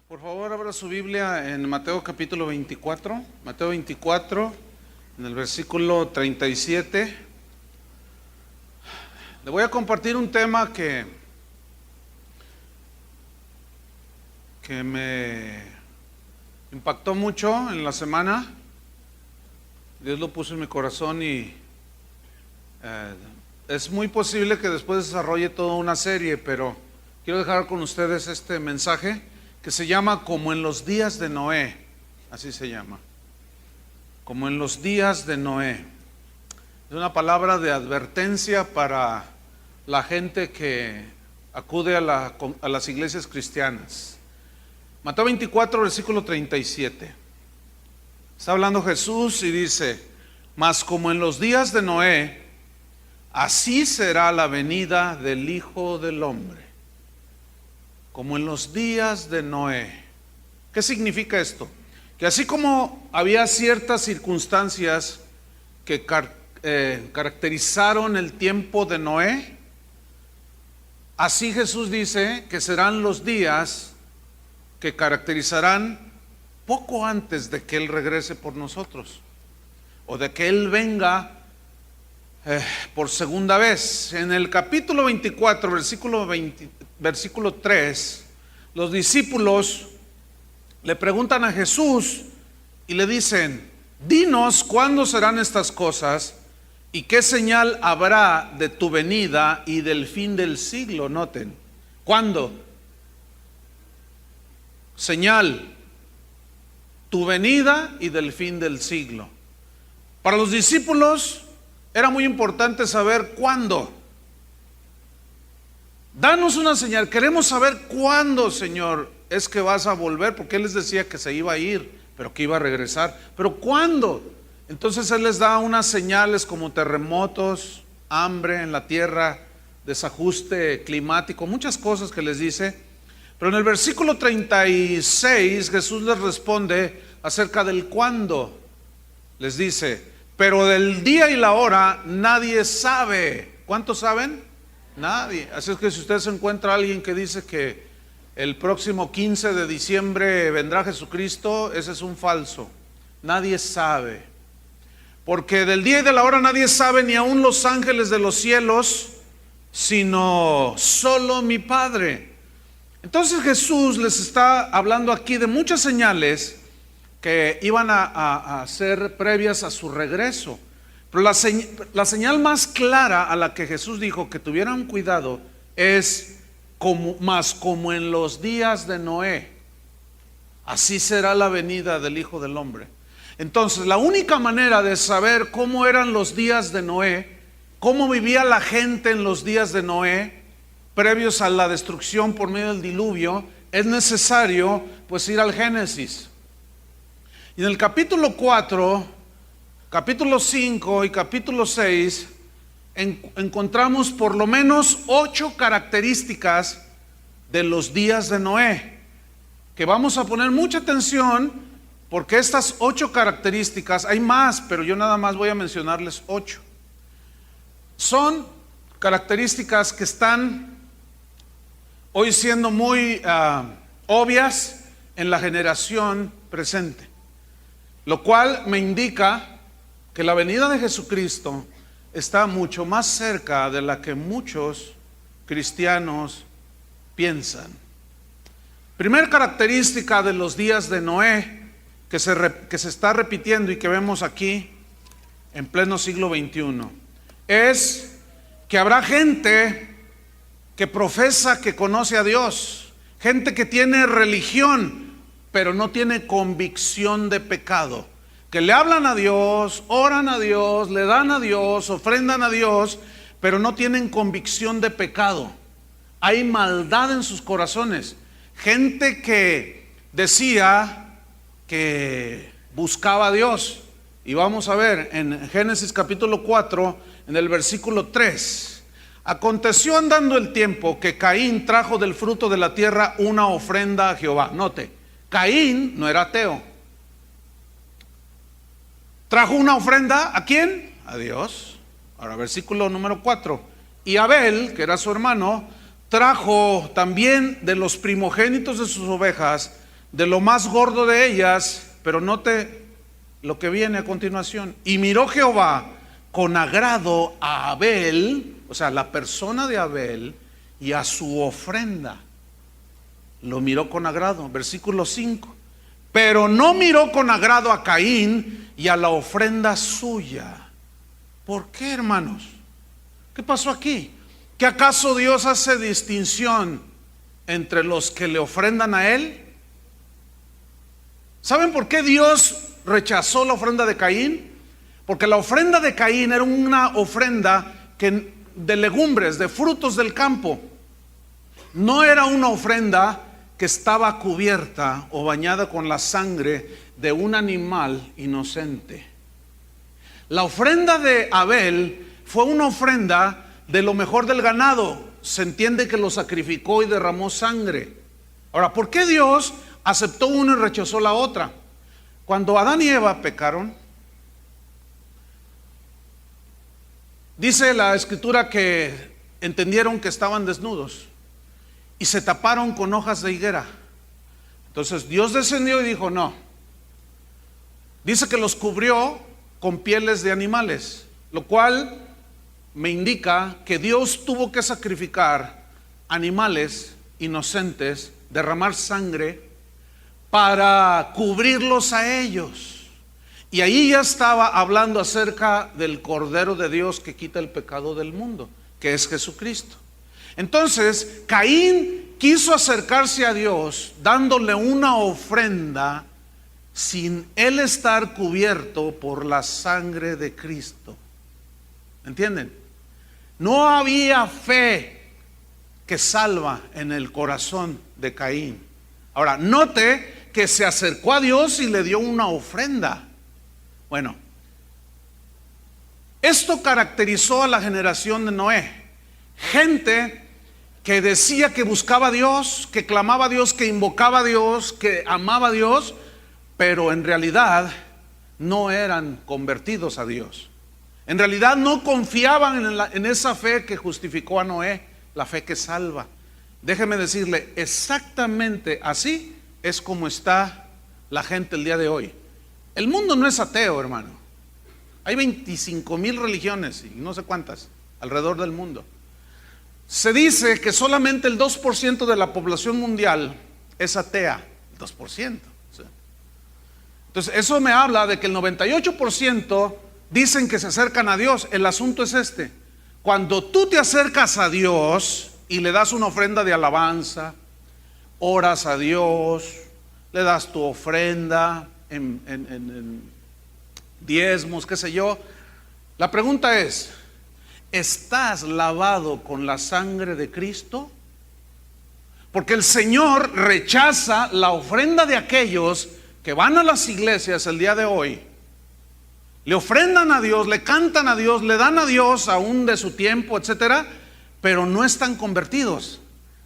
Por favor, abra su Biblia en Mateo capítulo 24. Mateo 24, en el versículo 37. Le voy a compartir un tema que me impactó mucho en la semana. Dios lo puso en mi corazón y es muy posible que después desarrolle toda una serie, pero quiero dejar con ustedes este mensaje que se llama Como en los días de Noé. Así se llama, como en los días de Noé. Es una palabra de advertencia para la gente que acude a las iglesias cristianas. Mateo 24, versículo 37. Está hablando Jesús y dice: mas como en los días de Noé, así será la venida del Hijo del Hombre. Como en los días de Noé. ¿Qué significa esto? Que así como había ciertas circunstancias que caracterizaron el tiempo de Noé, así Jesús dice que serán los días que caracterizarán poco antes de que Él regrese por nosotros, o de que Él venga por segunda vez. En el capítulo 24, versículo 3, los discípulos le preguntan a Jesús y le dicen: dinos cuándo serán estas cosas y qué señal habrá de tu venida y del fin del siglo. Noten, ¿cuándo? Señal, tu venida y del fin del siglo. Para los discípulos era muy importante saber cuándo. Danos una señal, queremos saber cuándo, Señor, es que vas a volver, porque Él les decía que se iba a ir, pero que iba a regresar. Pero ¿cuándo? Entonces Él les da unas señales como terremotos, hambre en la tierra, desajuste climático, muchas cosas que les dice. Pero en el versículo 36 Jesús les responde acerca del cuándo. Les dice: pero del día y la hora nadie sabe. ¿Cuántos saben? Nadie. Así es que si usted se encuentra a alguien que dice que el próximo 15 de diciembre vendrá Jesucristo, ese es un falso. Nadie sabe. Porque del día y de la hora nadie sabe, ni aun los ángeles de los cielos, sino solo mi Padre. Entonces Jesús les está hablando aquí de muchas señales que iban a ser previas a su regreso. Pero la señal más clara a la que Jesús dijo que tuvieran cuidado es como en los días de Noé, así será la venida del Hijo del Hombre. Entonces, la única manera de saber cómo eran los días de Noé, cómo vivía la gente en los días de Noé, previos a la destrucción por medio del diluvio, es necesario pues ir al Génesis. Y en el capítulo 4, capítulo 5 y capítulo 6 encontramos por lo menos 8 características de los días de Noé, que vamos a poner mucha atención, porque estas 8 características, hay más, pero yo nada más voy a mencionarles 8. Son características que están hoy siendo muy obvias en la generación presente, lo cual me indica que la venida de Jesucristo está mucho más cerca de la que muchos cristianos piensan. Primer característica de los días de Noé que se está repitiendo y que vemos aquí en pleno siglo XXI es que habrá gente que profesa que conoce a Dios, gente que tiene religión pero no tiene convicción de pecado, que le hablan a Dios, oran a Dios, le dan a Dios, ofrendan a Dios, pero no tienen convicción de pecado. Hay maldad en sus corazones. Gente que decía que buscaba a Dios. Y vamos a ver en Génesis capítulo 4, en el versículo 3. Aconteció andando el tiempo que Caín trajo del fruto de la tierra una ofrenda a Jehová. Note, Caín no era ateo. Trajo una ofrenda, ¿a quién? A Dios. Ahora, versículo número 4. Y Abel, que era su hermano, trajo también de los primogénitos de sus ovejas de lo más gordo de ellas, pero note lo que viene a continuación. Y miró Jehová con agrado a Abel, o sea, la persona de Abel, y a su ofrenda. Lo miró con agrado, versículo 5. Pero no miró con agrado a Caín y a la ofrenda suya. ¿Por qué, hermanos? ¿Qué pasó aquí? ¿Que acaso Dios hace distinción entre los que le ofrendan a Él? ¿Saben por qué Dios rechazó la ofrenda de Caín? Porque la ofrenda de Caín era una ofrenda de legumbres, de frutos del campo. No era una ofrenda que estaba cubierta o bañada con la sangre de un animal inocente. La ofrenda de Abel fue una ofrenda de lo mejor del ganado. Se entiende que lo sacrificó y derramó sangre. Ahora, ¿por qué Dios aceptó una y rechazó la otra? Cuando Adán y Eva pecaron, dice la escritura que entendieron que estaban desnudos y se taparon con hojas de higuera. Entonces Dios descendió y dijo: no. Dice que los cubrió con pieles de animales, lo cual me indica que Dios tuvo que sacrificar animales inocentes, derramar sangre para cubrirlos a ellos. Y ahí ya estaba hablando acerca del Cordero de Dios que quita el pecado del mundo, que es Jesucristo. Entonces Caín quiso acercarse a Dios dándole una ofrenda sin él estar cubierto por la sangre de Cristo. ¿Entienden? No había fe que salva en el corazón de Caín. Ahora, note que se acercó a Dios y le dio una ofrenda. Bueno, esto caracterizó a la generación de Noé. Gente que decía que buscaba a Dios, que clamaba a Dios, que invocaba a Dios, que amaba a Dios, pero en realidad no eran convertidos a Dios. En realidad no confiaban en esa fe que justificó a Noé, la fe que salva. Déjeme decirle, exactamente así es como está la gente el día de hoy. El mundo no es ateo, hermano. Hay 25,000 religiones y no sé cuántas alrededor del mundo. Se dice que solamente el 2% de la población mundial es atea. El 2%. Entonces eso me habla de que el 98% dicen que se acercan a Dios. El asunto es este: cuando tú te acercas a Dios y le das una ofrenda de alabanza, oras a Dios, le das tu ofrenda en diezmos, qué sé yo, la pregunta es: ¿estás lavado con la sangre de Cristo? Porque el Señor rechaza la ofrenda de aquellos que van a las iglesias el día de hoy, le ofrendan a Dios, le cantan a Dios, le dan a Dios aún de su tiempo, etcétera, pero no están convertidos,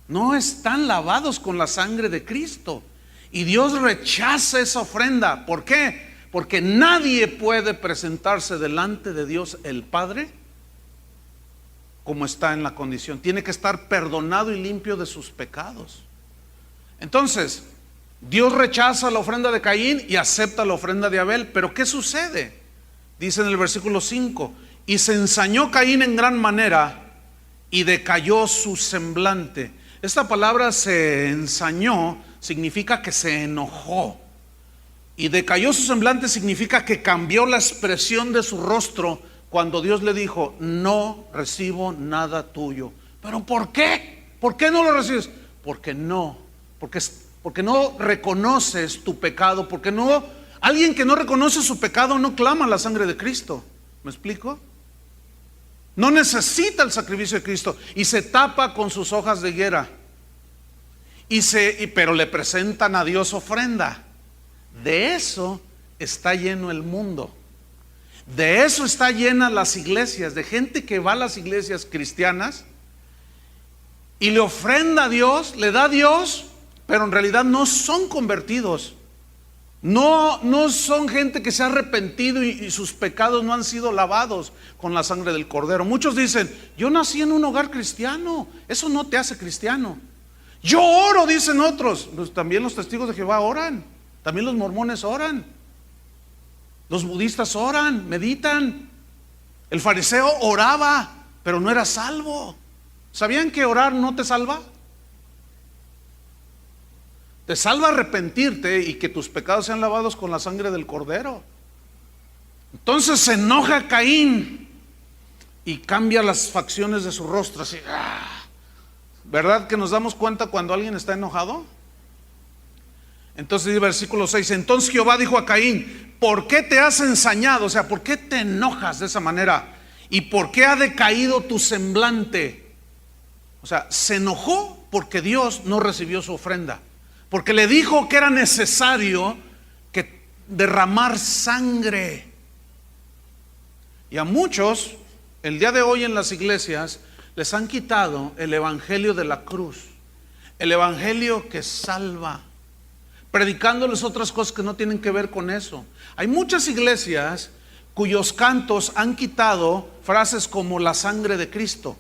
no están lavados con la sangre de Cristo. Y Dios rechaza esa ofrenda. ¿Por qué? Porque nadie puede presentarse delante de Dios el Padre como está en la condición. Tiene que estar perdonado y limpio de sus pecados. Entonces Dios rechaza la ofrenda de Caín y acepta la ofrenda de Abel. Pero ¿qué sucede? Dice en el versículo 5: y se ensañó Caín en gran manera y decayó su semblante. Esta palabra se ensañó significa que se enojó, y decayó su semblante significa que cambió la expresión de su rostro cuando Dios le dijo: no recibo nada tuyo. ¿Pero por qué? ¿Por qué no lo recibes? Porque no reconoces tu pecado. Porque no, alguien que no reconoce su pecado no clama la sangre de Cristo. ¿Me explico? No necesita el sacrificio de Cristo y se tapa con sus hojas de higuera. Pero le presentan a Dios ofrenda. De eso está lleno el mundo. De eso está llena las iglesias, de gente que va a las iglesias cristianas y le ofrenda a Dios, le da a Dios, pero en realidad no son convertidos. No son gente que se ha arrepentido y sus pecados no han sido lavados con la sangre del Cordero. Muchos dicen: yo nací en un hogar cristiano. Eso no te hace cristiano. Yo oro, dicen otros. Pues también los testigos de Jehová oran, también los mormones oran, los budistas oran, meditan. El fariseo oraba, pero no era salvo. ¿Sabían que orar no te salva? Te salva arrepentirte y que tus pecados sean lavados con la sangre del Cordero. Entonces se enoja Caín y cambia las facciones de su rostro así. ¿Verdad que nos damos cuenta cuando alguien está enojado? Entonces dice versículo 6, entonces Jehová dijo a Caín, ¿por qué te has ensañado? O sea, ¿por qué te enojas de esa manera? ¿Y por qué ha decaído tu semblante? O sea, se enojó porque Dios no recibió su ofrenda, porque le dijo que era necesario que derramar sangre. Y a muchos, el día de hoy en las iglesias, les han quitado el evangelio de la cruz, el evangelio que salva, predicándoles otras cosas que no tienen que ver con eso. Hay muchas iglesias cuyos cantos han quitado frases como la sangre de Cristo,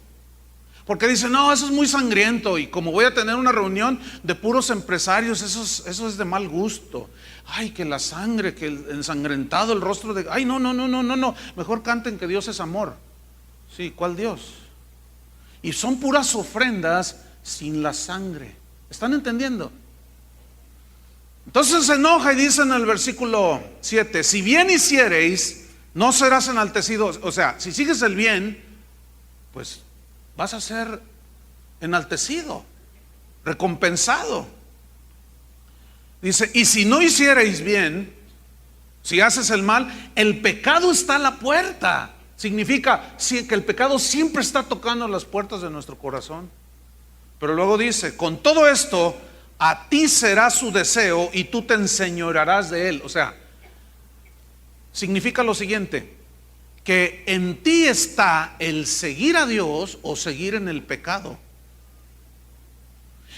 porque dicen, no, eso es muy sangriento, y como voy a tener una reunión de puros empresarios, eso es de mal gusto. Ay, que la sangre, que el ensangrentado el rostro de... Ay, no, mejor canten que Dios es amor. Sí, ¿cuál Dios? Y son puras ofrendas sin la sangre. ¿Están entendiendo? Entonces se enoja y dice en el versículo 7, si bien hiciereis, no serás enaltecido. O sea, si sigues el bien, pues vas a ser enaltecido, recompensado. Dice, y si no hiciereis bien, si haces el mal, el pecado está a la puerta. Significa que el pecado siempre está tocando las puertas de nuestro corazón. Pero luego dice, con todo esto, a ti será su deseo y tú te enseñorearás de él. O sea, significa lo siguiente, que en ti está el seguir a Dios o seguir en el pecado.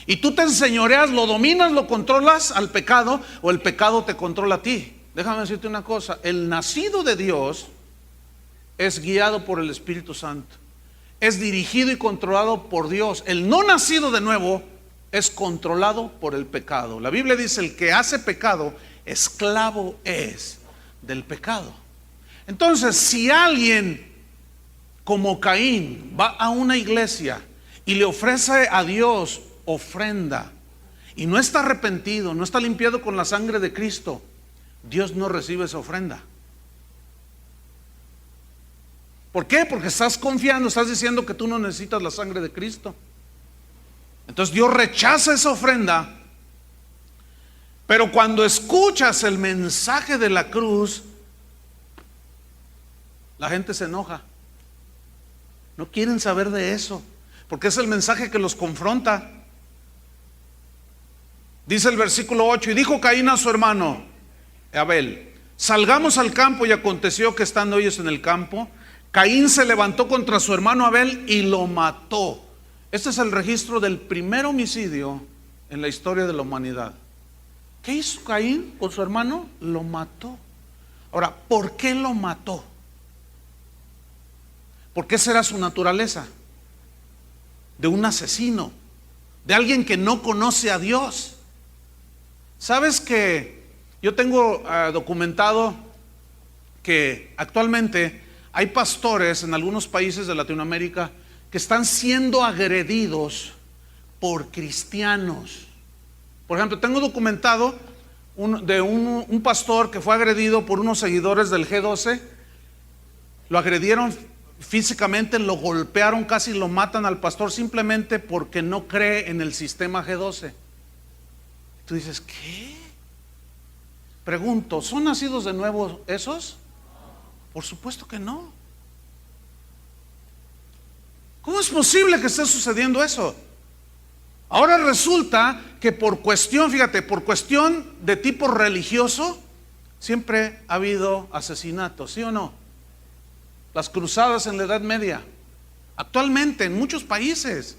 Y tú te enseñoreas, lo dominas, lo controlas al pecado, o el pecado te controla a ti. Déjame decirte una cosa, el nacido de Dios es guiado por el Espíritu Santo, es dirigido y controlado por Dios. El no nacido de nuevo es controlado por el pecado. La Biblia dice, el que hace pecado, esclavo es del pecado. Entonces, si alguien como Caín va a una iglesia y le ofrece a Dios ofrenda y no está arrepentido, no está limpiado con la sangre de Cristo, Dios no recibe esa ofrenda. ¿Por qué? Porque estás confiando, estás diciendo que tú no necesitas la sangre de Cristo. Entonces Dios rechaza esa ofrenda. Pero cuando escuchas el mensaje de la cruz, la gente se enoja. No quieren saber de eso, porque es el mensaje que los confronta. Dice el versículo 8, y dijo Caín a su hermano Abel, salgamos al campo, y aconteció que estando ellos en el campo, Caín se levantó contra su hermano Abel y lo mató. Este es el registro del primer homicidio en la historia de la humanidad. ¿Qué hizo Caín con su hermano? Lo mató. Ahora, ¿por qué lo mató? ¿Por qué será su naturaleza? De un asesino, de alguien que no conoce a Dios. ¿Sabes que yo tengo documentado que actualmente hay pastores en algunos países de Latinoamérica que están siendo agredidos por cristianos? Por ejemplo, tengo documentado un pastor que fue agredido por unos seguidores del G12. Lo agredieron físicamente, lo golpearon, casi lo matan al pastor simplemente porque no cree en el sistema G12. Tú dices, ¿qué? Pregunto, ¿son nacidos de nuevo esos? Por supuesto que no. ¿Cómo es posible que esté sucediendo eso? Ahora resulta que por cuestión, fíjate, por cuestión de tipo religioso, siempre ha habido asesinatos, ¿sí o no? Las cruzadas en la Edad Media, actualmente en muchos países,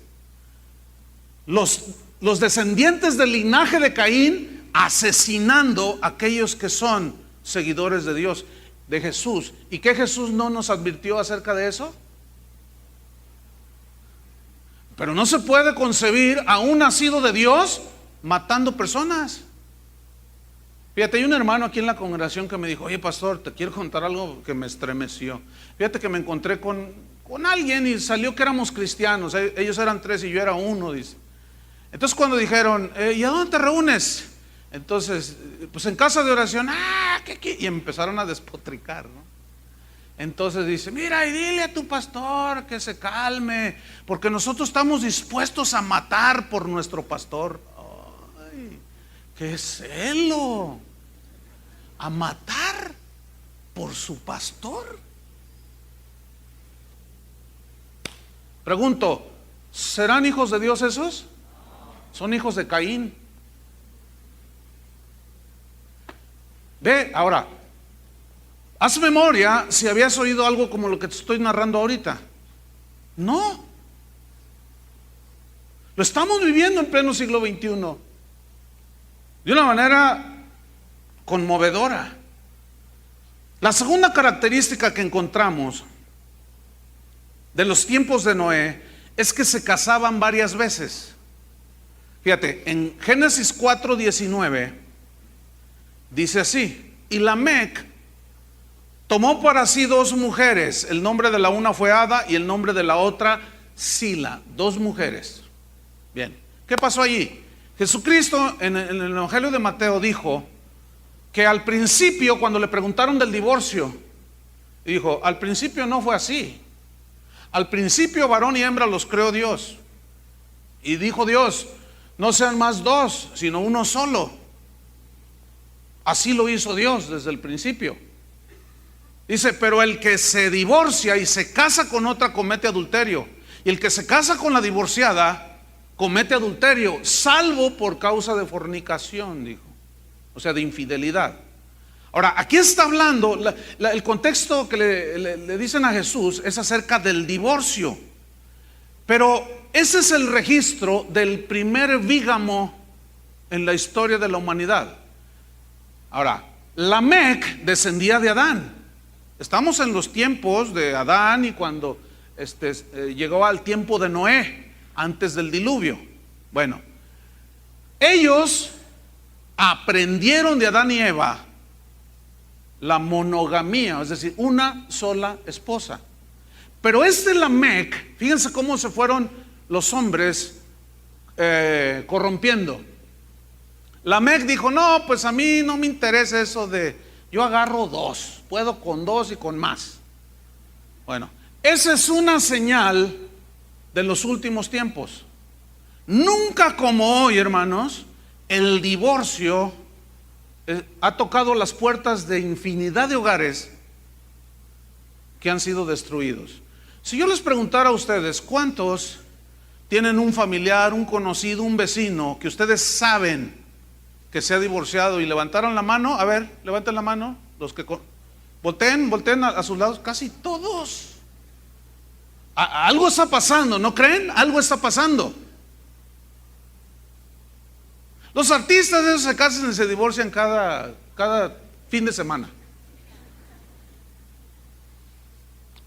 los descendientes del linaje de Caín asesinando a aquellos que son seguidores de Dios, de Jesús. ¿Y qué Jesús no nos advirtió acerca de eso? Pero no se puede concebir a un nacido de Dios matando personas. Fíjate, hay un hermano aquí en la congregación que me dijo: oye, pastor, te quiero contar algo que me estremeció. Fíjate que me encontré con alguien y salió que éramos cristianos. Ellos eran 3 y yo era 1, dice. Entonces cuando dijeron: ¿y a dónde te reúnes? Entonces, pues en casa de oración. Y empezaron a despotricar, ¿no? Entonces dice: mira, y dile a tu pastor que se calme, porque nosotros estamos dispuestos a matar por nuestro pastor. Ay, qué celo, a matar por su pastor. Pregunto, ¿serán hijos de Dios esos? Son hijos de Caín. Ve, ahora, haz memoria si habías oído algo como lo que te estoy narrando ahorita. No. Lo estamos viviendo en pleno siglo XXI de una manera conmovedora. La segunda característica que encontramos de los tiempos de Noé es que se casaban varias veces. Fíjate, en Génesis 4:19 dice así: y Lamec tomó para sí 2 mujeres. El nombre de la una fue Ada y el nombre de la otra Sila. 2 mujeres. Bien, ¿qué pasó allí? Jesucristo en el Evangelio de Mateo dijo que al principio, cuando le preguntaron del divorcio, dijo: al principio no fue así. Al principio varón y hembra los creó Dios. Y dijo Dios: no sean más 2, sino uno solo. Así lo hizo Dios desde el principio. Dice: pero el que se divorcia y se casa con otra comete adulterio. Y el que se casa con la divorciada comete adulterio, salvo por causa de fornicación, dijo. O sea, de infidelidad. Ahora, aquí está hablando, el contexto que le dicen a Jesús es acerca del divorcio. Pero ese es el registro del primer bígamo en la historia de la humanidad. Ahora, Lamec descendía de Adán. Estamos en los tiempos de Adán y cuando llegó al tiempo de Noé, antes del diluvio. Bueno, ellos aprendieron de Adán y Eva la monogamía, es decir, una sola esposa. Pero Lamec, fíjense cómo se fueron los hombres corrompiendo. Lamec dijo: no, pues a mí no me interesa eso de yo agarro 2, puedo con 2 y con más. Bueno, esa es una señal de los últimos tiempos. Nunca como hoy, hermanos, el divorcio ha tocado las puertas de infinidad de hogares que han sido destruidos. Si yo les preguntara a ustedes, ¿cuántos tienen un familiar, un conocido, un vecino que ustedes saben que se ha divorciado y levantaron la mano? A ver, levanten la mano, los que volteen a sus lados. Casi todos. Algo está pasando, ¿no creen? Algo está pasando. Los artistas esos se casan y se divorcian cada fin de semana.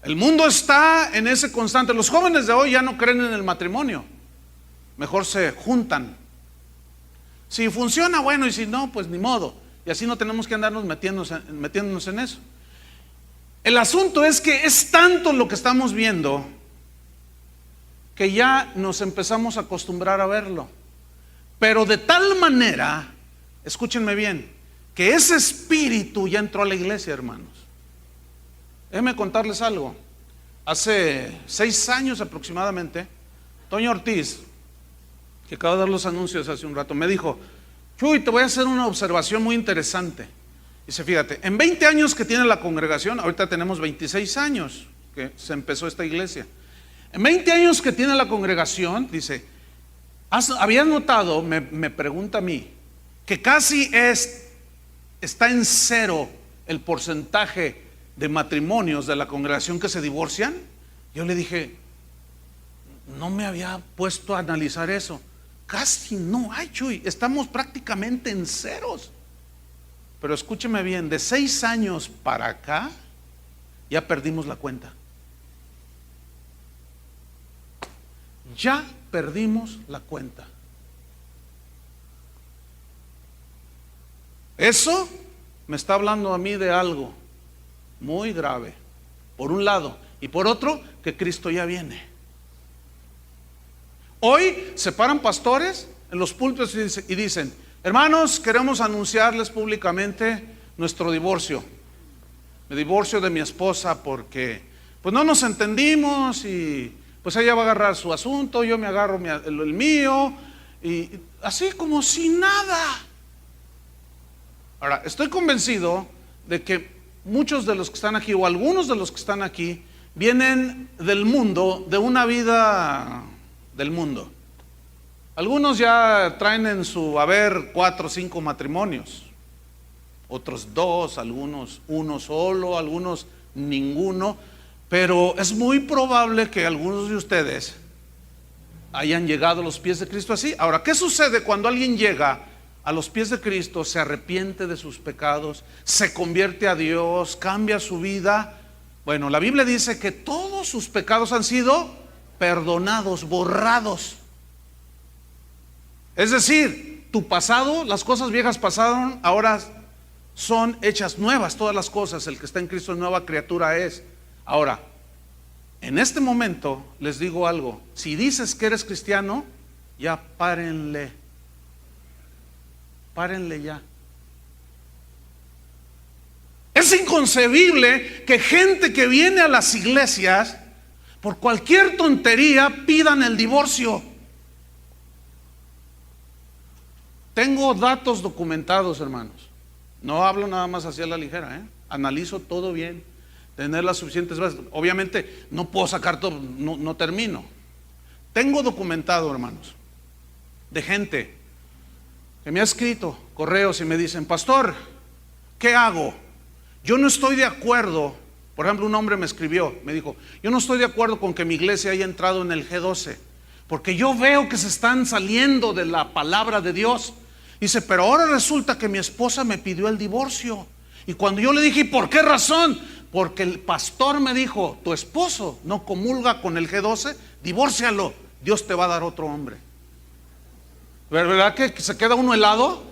El mundo está en ese constante. Los jóvenes de hoy ya no creen en el matrimonio, mejor se juntan. Si funciona, bueno, y si no, pues ni modo. Y así no tenemos que andarnos metiéndonos en eso. El asunto es que es tanto lo que estamos viendo que ya nos empezamos a acostumbrar a verlo. Pero de tal manera, escúchenme bien, que ese espíritu ya entró a la iglesia, hermanos. Déjenme contarles algo. Hace 6 años aproximadamente, Toño Ortiz, que acaba de dar los anuncios hace un rato, me dijo: Chuy, te voy a hacer una observación muy interesante. Dice: fíjate, en 20 años que tiene la congregación, ahorita tenemos 26 años que se empezó esta iglesia. En 20 años que tiene la congregación, dice, ¿habías notado, me pregunta a mí, que casi está en 0 el porcentaje de matrimonios de la congregación que se divorcian? Yo le dije: no me había puesto a analizar eso. Casi no hay, Chuy, estamos prácticamente en ceros. Pero escúcheme bien, de 6 años para acá ya perdimos la cuenta. Ya perdimos la cuenta. Eso me está hablando a mí de algo muy grave, por un lado, y por otro, que Cristo ya viene. Hoy se paran pastores en los púlpitos y dicen: hermanos, queremos anunciarles públicamente nuestro divorcio. Me divorcio de mi esposa porque pues no nos entendimos, y pues ella va a agarrar su asunto, yo me agarro el mío, y así como si nada. Ahora, estoy convencido de que muchos de los que están aquí, o algunos de los que están aquí, vienen del mundo, de una vida del mundo. Algunos ya traen en su haber 4 o 5 matrimonios, otros 2, algunos 1 solo, algunos ninguno, pero es muy probable que algunos de ustedes hayan llegado a los pies de Cristo así. Ahora, ¿qué sucede cuando alguien llega a los pies de Cristo, se arrepiente de sus pecados, se convierte a Dios, cambia su vida? Bueno, la Biblia dice que todos sus pecados han sido perdonados, borrados. Es decir, tu pasado, las cosas viejas pasaron, ahora son hechas nuevas todas las cosas. El que está en Cristo nueva criatura es. Ahora, en este momento les digo algo: si dices que eres cristiano, ya párenle ya. Es inconcebible que gente que viene a las iglesias por cualquier tontería pidan el divorcio. Tengo datos documentados, hermanos. No hablo nada más hacia la ligera, analizo todo bien, tener las suficientes bases. Obviamente no puedo sacar todo, no termino. Tengo documentado, hermanos, de gente que me ha escrito correos y me dicen: pastor, ¿qué hago? Yo no estoy de acuerdo. Por ejemplo, un hombre me escribió, me dijo: yo no estoy de acuerdo con que mi iglesia haya entrado en el G12, porque yo veo que se están saliendo de la palabra de Dios. Dice: pero ahora resulta que mi esposa me pidió el divorcio. Y cuando yo le dije: ¿y por qué razón? Porque el pastor me dijo: tu esposo no comulga con el G12, divórcialo, Dios te va a dar otro hombre. ¿Verdad que se queda uno helado?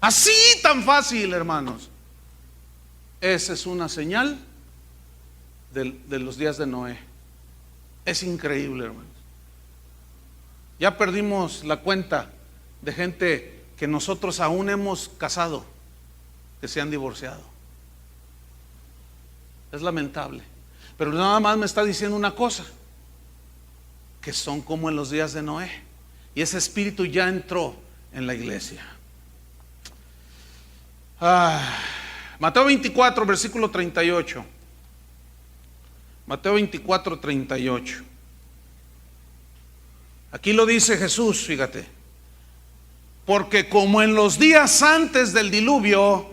Así tan fácil, hermanos. Esa es una señal de los días de Noé. Es increíble, hermanos. Ya perdimos la cuenta de gente que nosotros aún hemos casado, que se han divorciado. Es lamentable. Pero nada más me está diciendo una cosa: que son como en los días de Noé. Y ese espíritu ya entró en la iglesia. Mateo 24, versículo 38. Mateo 24, 38. Aquí lo dice Jesús, fíjate: porque como en los días antes del diluvio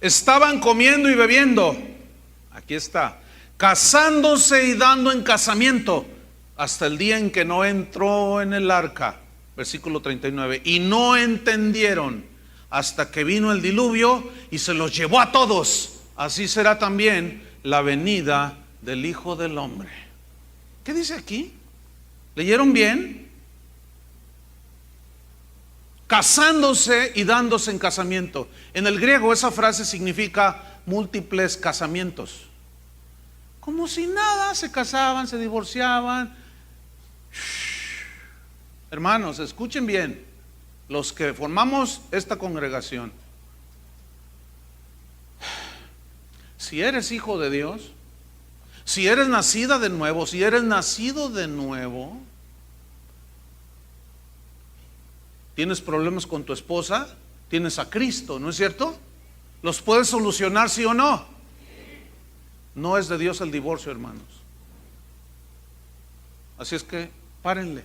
estaban comiendo y bebiendo, aquí está, casándose y dando en casamiento, hasta el día en que no entró en el arca, versículo 39, y no entendieron hasta que vino el diluvio y se los llevó a todos. Así será también la venida del Hijo del Hombre. ¿Qué dice aquí? ¿Leyeron bien? Casándose y dándose en casamiento. En el griego esa frase significa múltiples casamientos. Como si nada, se casaban, se divorciaban. Hermanos, escuchen bien, los que formamos esta congregación. Si eres hijo de Dios, si eres nacida de nuevo, si eres nacido de nuevo, tienes problemas con tu esposa, tienes a Cristo, ¿no es cierto? ¿Los puedes solucionar, sí o no? No es de Dios el divorcio, hermanos. Así es que párenle.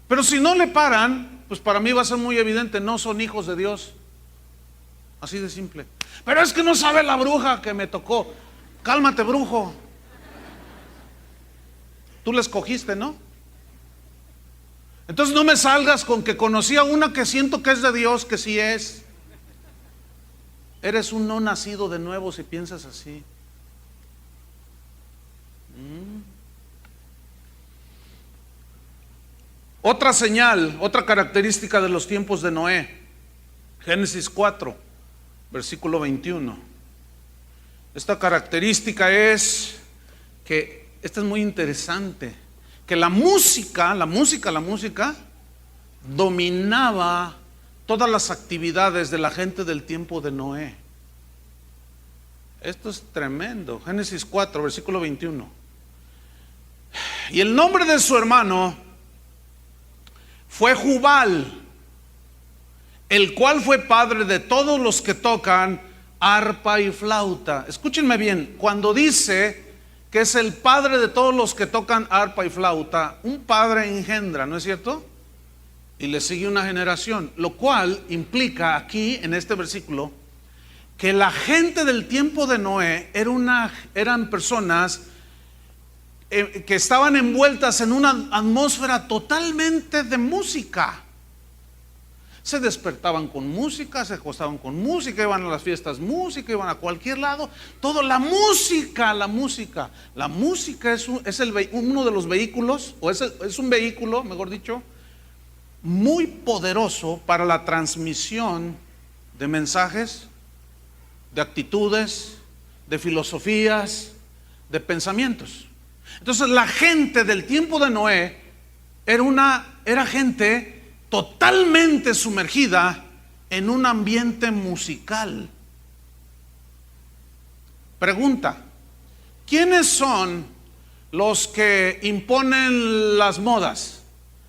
Pero si no le paran, pues para mí va a ser muy evidente: no son hijos de Dios. Así de simple. Pero es que no sabe la bruja que me tocó. Cálmate, brujo. Tú la escogiste, ¿no? Entonces no me salgas con que conocí a una que siento que es de Dios, que sí es. Eres un no nacido de nuevo si piensas así. Otra señal, otra característica de los tiempos de Noé. Génesis 4, versículo 21. Esta característica es que, esta es muy interesante, que la música dominaba todas las actividades de la gente del tiempo de Noé. Esto es tremendo. Génesis 4, versículo 21. Y el nombre de su hermano fue Jubal, el cual fue padre de todos los que tocan arpa y flauta. Escúchenme bien, cuando dice que es el padre de todos los que tocan arpa y flauta, un padre engendra, ¿no es cierto? Y le sigue una generación, lo cual implica aquí en este versículo que la gente del tiempo de Noé eran personas que estaban envueltas en una atmósfera totalmente de música. Se despertaban con música, se acostaban con música, iban a las fiestas música, iban a cualquier lado, todo la música. La música es uno de los vehículos, o es un vehículo, mejor dicho, muy poderoso para la transmisión de mensajes, de actitudes, de filosofías, de pensamientos. Entonces la gente del tiempo de Noé era gente totalmente sumergida en un ambiente musical. Pregunta: ¿quiénes son los que imponen las modas?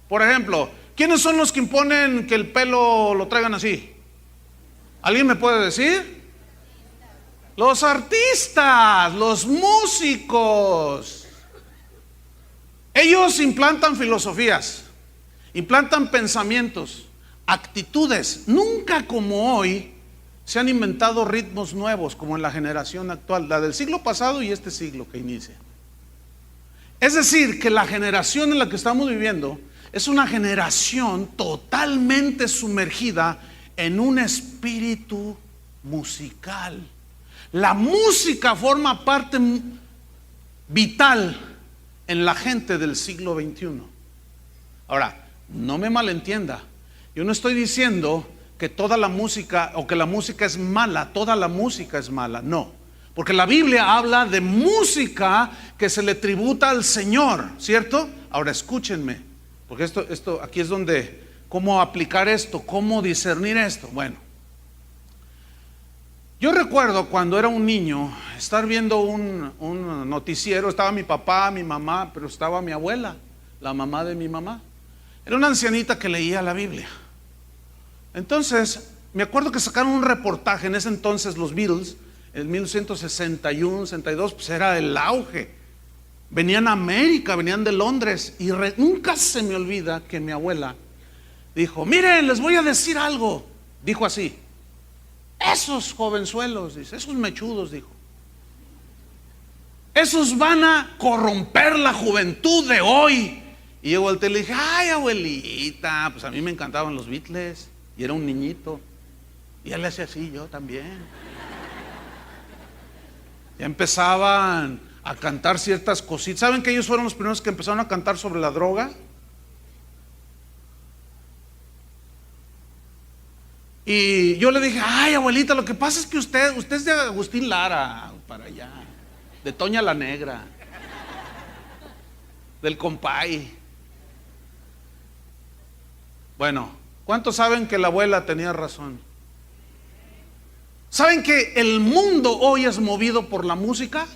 Por ejemplo, ¿quiénes son los que imponen que el pelo lo traigan así? ¿Alguien me puede decir? Los artistas, los músicos. Ellos implantan filosofías, implantan pensamientos, actitudes. Nunca como hoy se han inventado ritmos nuevos como en la generación actual, la del siglo pasado y este siglo que inicia. Es decir, que la generación en la que estamos viviendo es una generación totalmente sumergida en un espíritu musical. La música forma parte vital en la gente del siglo XXI. Ahora, no me malentienda, yo no estoy diciendo que toda la música o que la música es mala, toda la música es mala, no, porque la Biblia habla de música que se le tributa al Señor, ¿cierto? Ahora escúchenme, porque esto aquí es donde, cómo aplicar esto, cómo discernir esto. Bueno, yo recuerdo cuando era un niño estar viendo un noticiero. Estaba mi papá, mi mamá, pero estaba mi abuela, la mamá de mi mamá. Era una ancianita que leía la Biblia. Entonces, me acuerdo que sacaron un reportaje. En ese entonces los Beatles, en 1961, 62, pues era el auge. Venían a América, venían de Londres. Y nunca se me olvida que mi abuela dijo: miren, les voy a decir algo. Dijo así: esos jovenzuelos, dice, esos mechudos, dijo, esos van a corromper la juventud de hoy. Y yo volteé y le dije: ay, abuelita, pues a mí me encantaban los Beatles. Y era un niñito. Y él le hacía así, yo también. Ya empezaban a cantar ciertas cositas. ¿Saben que ellos fueron los primeros que empezaron a cantar sobre la droga? Y yo le dije: ay, abuelita, lo que pasa es que usted es de Agustín Lara, para allá, de Toña la Negra, del Compay. Bueno, ¿cuántos saben que la abuela tenía razón? ¿Saben que el mundo hoy es movido por la música?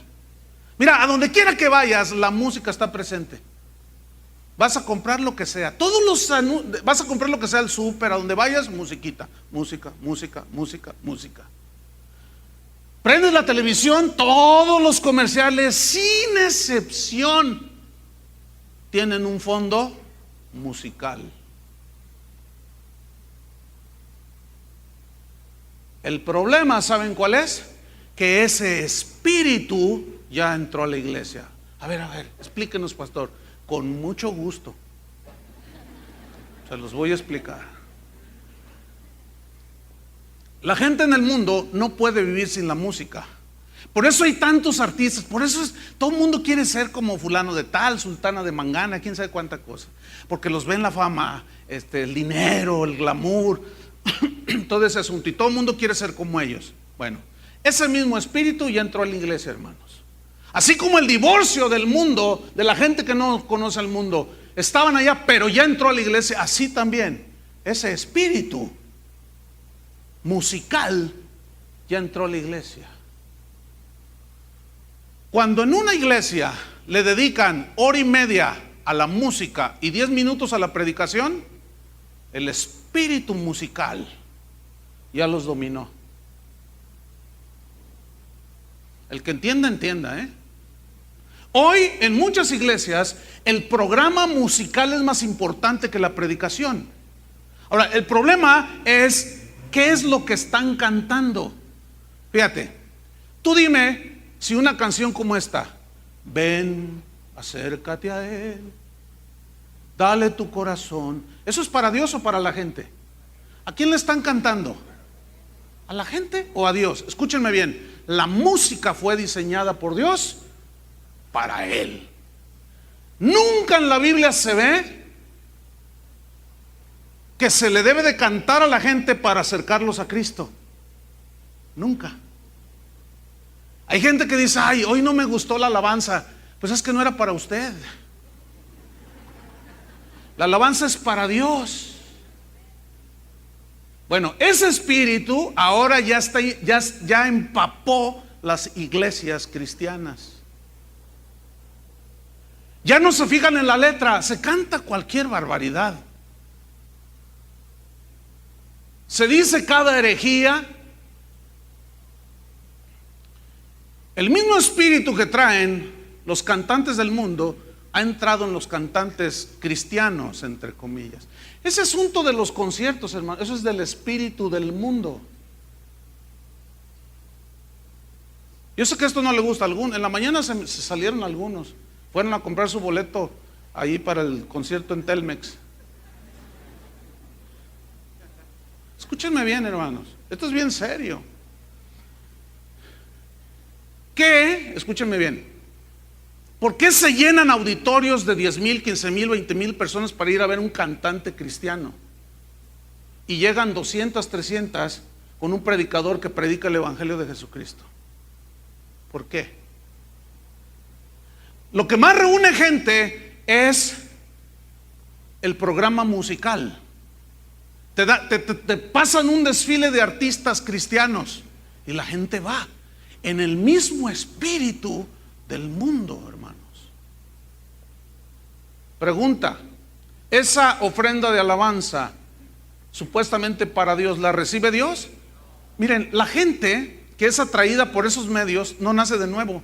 Mira, a donde quiera que vayas, la música está presente. Vas a comprar lo que sea, vas a comprar lo que sea al súper, a donde vayas, musiquita, música, música, música, música. Prendes la televisión, todos los comerciales, sin excepción, tienen un fondo musical. El problema, ¿saben cuál es? Que ese espíritu ya entró a la iglesia. A ver, explíquenos, pastor. Con mucho gusto. Se los voy a explicar. La gente en el mundo no puede vivir sin la música. Por eso hay tantos artistas, por eso todo el mundo quiere ser como fulano de tal, sultana de Mangana, quién sabe cuánta cosa. Porque los ven la fama, el dinero, el glamour, todo ese asunto. Y todo el mundo quiere ser como ellos. Bueno, ese mismo espíritu ya entró a la iglesia, hermanos. Así como el divorcio del mundo, de la gente que no conoce al mundo, estaban allá, pero ya entró a la iglesia, así también ese espíritu musical ya entró a la iglesia. Cuando en una iglesia le dedican 1:30 a la música y 10 minutos a la predicación, el espíritu musical ya los dominó. El que entienda, entienda, Hoy en muchas iglesias el programa musical es más importante que la predicación. Ahora, el problema es ¿qué es lo que están cantando? Fíjate, tú dime si una canción como esta, ven, acércate a Él, dale tu corazón, ¿eso es para Dios o para la gente? ¿A quién le están cantando? ¿A la gente o a Dios? Escúchenme bien, la música fue diseñada por Dios para Él. Nunca en la Biblia se ve que se le debe de cantar a la gente para acercarlos a Cristo. Nunca. Hay gente que dice, ay, hoy no me gustó la alabanza. Pues es que no era para usted. La alabanza es para Dios. Bueno, ese espíritu ahora ya empapó las iglesias cristianas. Ya no se fijan en la letra, se canta cualquier barbaridad. Se dice cada herejía. El mismo espíritu que traen los cantantes del mundo ha entrado en los cantantes cristianos, entre comillas. Ese asunto de los conciertos, hermano, eso es del espíritu del mundo. Yo sé que esto no le gusta a algunos. En la mañana se salieron algunos, fueron a comprar su boleto ahí para el concierto en Telmex. Escúchenme bien, hermanos, esto es bien serio. Escúchenme bien, ¿por qué se llenan auditorios de 10,000, 15,000, 20,000 personas para ir a ver un cantante cristiano? Y llegan 200, 300 con un predicador que predica el evangelio de Jesucristo. ¿Por qué? Lo que más reúne gente es el programa musical. Te pasan un desfile de artistas cristianos y la gente va en el mismo espíritu del mundo, hermanos. Pregunta, ¿esa ofrenda de alabanza supuestamente para Dios la recibe Dios? Miren, la gente que es atraída por esos medios no nace de nuevo.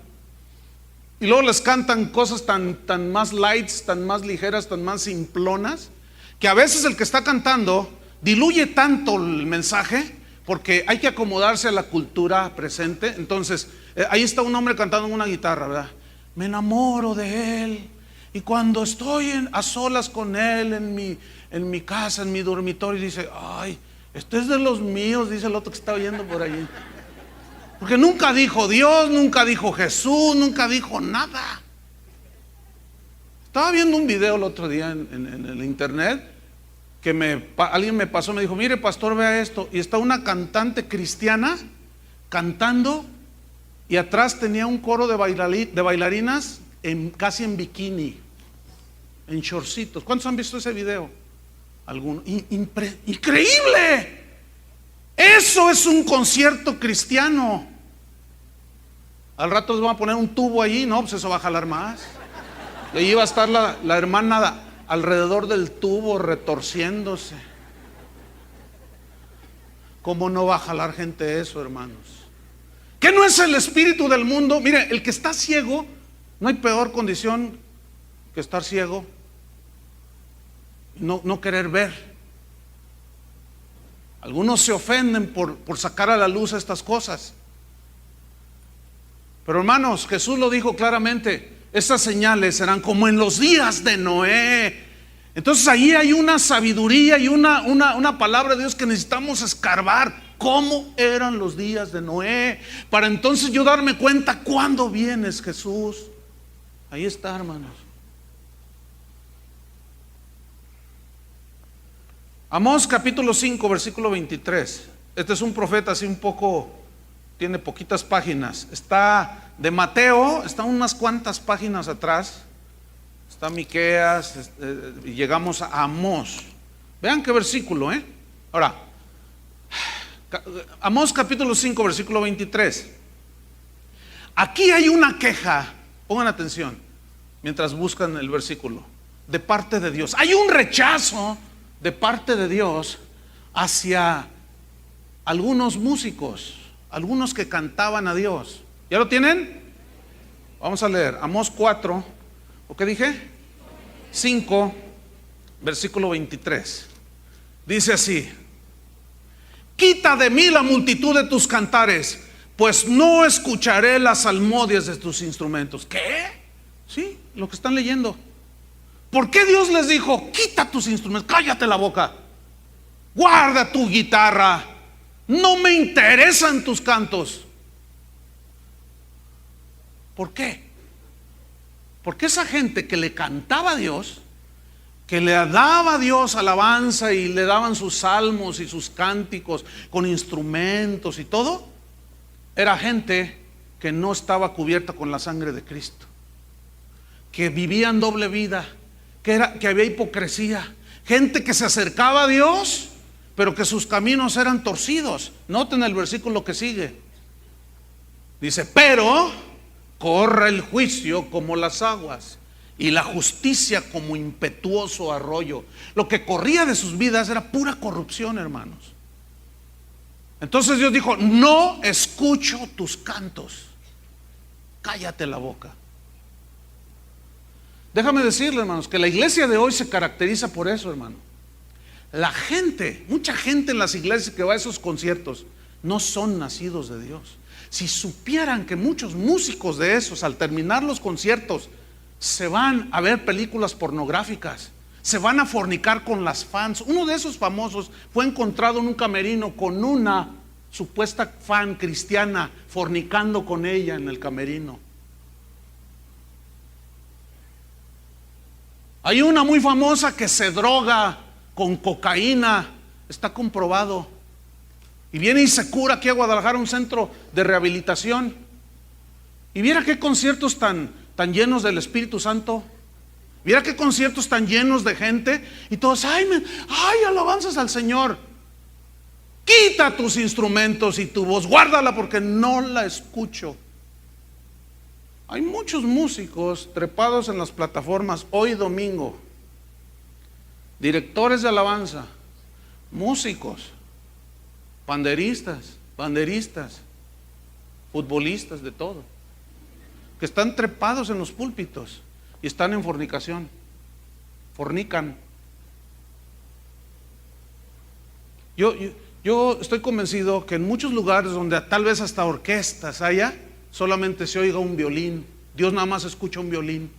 Y luego les cantan cosas tan más lights, tan más ligeras, tan más simplonas, que a veces el que está cantando diluye tanto el mensaje porque hay que acomodarse a la cultura presente. Entonces, ahí está un hombre cantando en una guitarra, ¿verdad? Me enamoro de él y cuando estoy a solas con él en mi casa, en mi dormitorio, dice, ay, este es de los míos, dice el otro que está oyendo por allí. Porque nunca dijo Dios, nunca dijo Jesús, nunca dijo nada. Estaba viendo un video el otro día en el internet que alguien me pasó, me dijo, mire pastor, vea esto, y está una cantante cristiana cantando y atrás tenía un coro de bailarinas casi en bikini, en shortcitos. ¿Cuántos han visto ese video? Algunos. ¡Increíble! Eso es un concierto cristiano. Al rato les van a poner un tubo allí, no, pues eso va a jalar más. Y ahí va a estar la hermana alrededor del tubo retorciéndose. ¿Cómo no va a jalar gente eso, hermanos? ¿Qué no es el espíritu del mundo? Mire, el que está ciego, no hay peor condición que estar ciego y no querer ver. Algunos se ofenden por sacar a la luz estas cosas. Pero hermanos, Jesús lo dijo claramente, estas señales serán como en los días de Noé. Entonces ahí hay una sabiduría y una palabra de Dios que necesitamos escarbar. cómo eran los días de Noé, para entonces yo darme cuenta cuándo vienes, Jesús. Ahí está, hermanos. Amós capítulo 5, versículo 23. Este es un profeta así un poco, tiene poquitas páginas. Está de Mateo, está unas cuantas páginas atrás. Está Miqueas, y llegamos a Amós. Vean qué versículo, Ahora, Amós capítulo 5, versículo 23. Aquí hay una queja, pongan atención, mientras buscan el versículo, de parte de Dios. Hay un rechazo de parte de Dios hacia algunos músicos, algunos que cantaban a Dios. ¿Ya lo tienen? Vamos a leer Amós 4, ¿o qué dije? 5, versículo 23. Dice así: quita de mí la multitud de tus cantares, pues no escucharé las salmodias de tus instrumentos. ¿Qué? Sí, lo que están leyendo. ¿Por qué Dios les dijo, quita tus instrumentos, cállate la boca, guarda tu guitarra, no me interesan tus cantos? ¿Por qué? Porque esa gente que le cantaba a Dios, que le daba a Dios alabanza y le daban sus salmos y sus cánticos con instrumentos y todo, era gente que no estaba cubierta con la sangre de Cristo, que vivían doble vida, que había hipocresía, gente que se acercaba a Dios, pero que sus caminos eran torcidos. Noten el versículo que sigue. Dice: pero corre el juicio como las aguas y la justicia como impetuoso arroyo. Lo que corría de sus vidas era pura corrupción, hermanos. Entonces Dios dijo: no escucho tus cantos, cállate la boca. Déjame decirle, hermanos, que la iglesia de hoy se caracteriza por eso, hermano. La gente, mucha gente en las iglesias que va a esos conciertos, no son nacidos de Dios. Si supieran que muchos músicos de esos, al terminar los conciertos, se van a ver películas pornográficas, se van a fornicar con las fans. Uno de esos famosos fue encontrado en un camerino con una supuesta fan cristiana, fornicando con ella en el camerino. Hay una muy famosa que se droga con cocaína, está comprobado, y viene y se cura aquí a Guadalajara, un centro de rehabilitación. Y viera qué conciertos tan llenos del Espíritu Santo. Mira qué conciertos tan llenos de gente. Y todos, ay, alabanzas al Señor. Quita tus instrumentos y tu voz, guárdala porque no la escucho. Hay muchos músicos trepados en las plataformas hoy domingo, directores de alabanza, músicos, banderistas, futbolistas, de todo, que están trepados en los púlpitos y están en fornicación, fornican. Yo estoy convencido que en muchos lugares donde tal vez hasta orquestas haya, solamente se oiga un violín. Dios nada más escucha un violín.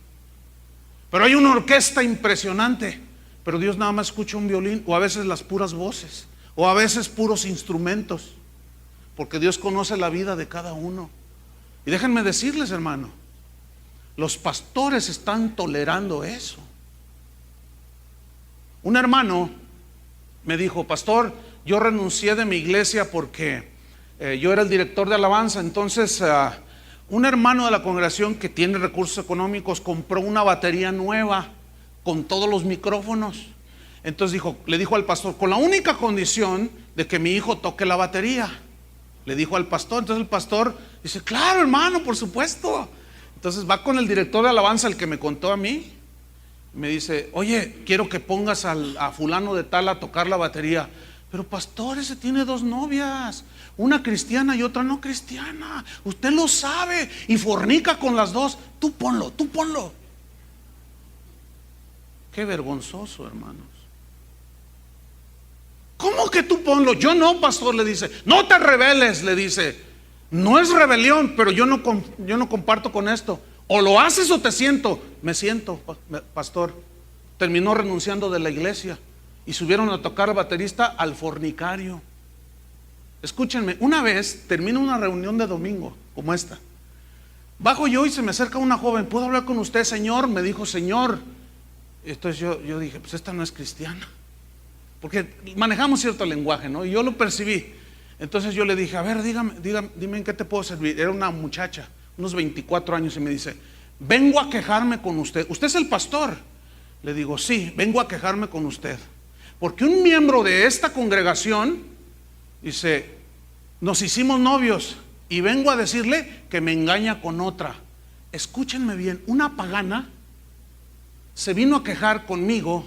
Pero hay una orquesta impresionante, pero Dios nada más escucha un violín, o a veces las puras voces, o a veces puros instrumentos, porque Dios conoce la vida de cada uno. Y déjenme decirles, hermano, los pastores están tolerando eso. Un hermano me dijo: pastor, yo renuncié de mi iglesia porque yo era el director de alabanza. Entonces un hermano de la congregación que tiene recursos económicos compró una batería nueva con todos los micrófonos. Entonces le dijo al pastor: con la única condición de que mi hijo toque la batería. Le dijo al pastor. Entonces el pastor dice: claro, hermano, por supuesto. Entonces va con el director de alabanza, el que me contó a mí. Me dice: oye, quiero que pongas a fulano de tal a tocar la batería. Pero pastor, ese tiene dos novias, una cristiana y otra no cristiana. Usted lo sabe y fornica con las dos. Tú ponlo. Qué vergonzoso, hermanos. ¿Cómo que tú ponlo? Yo no, pastor, le dice. No te rebeles, le dice. No es rebelión, pero yo no comparto con esto. O lo haces o te siento. Me siento, pastor. Terminó renunciando de la iglesia y subieron a tocar al baterista al fornicario. Escúchenme, una vez termino una reunión de domingo como esta. Bajo yo y se me acerca una joven. ¿Puedo hablar con usted, señor? Me dijo, señor. Entonces yo dije, pues esta no es cristiana, porque manejamos cierto lenguaje, ¿no? Y yo lo percibí. Entonces yo le dije, a ver, dime en qué te puedo servir. Era una muchacha, unos 24 años, y me dice, vengo a quejarme con usted. ¿Usted es el pastor? Le digo, sí, vengo a quejarme con usted, porque un miembro de esta congregación, dice, nos hicimos novios y vengo a decirle que me engaña con otra. Escúchenme bien, una pagana se vino a quejar conmigo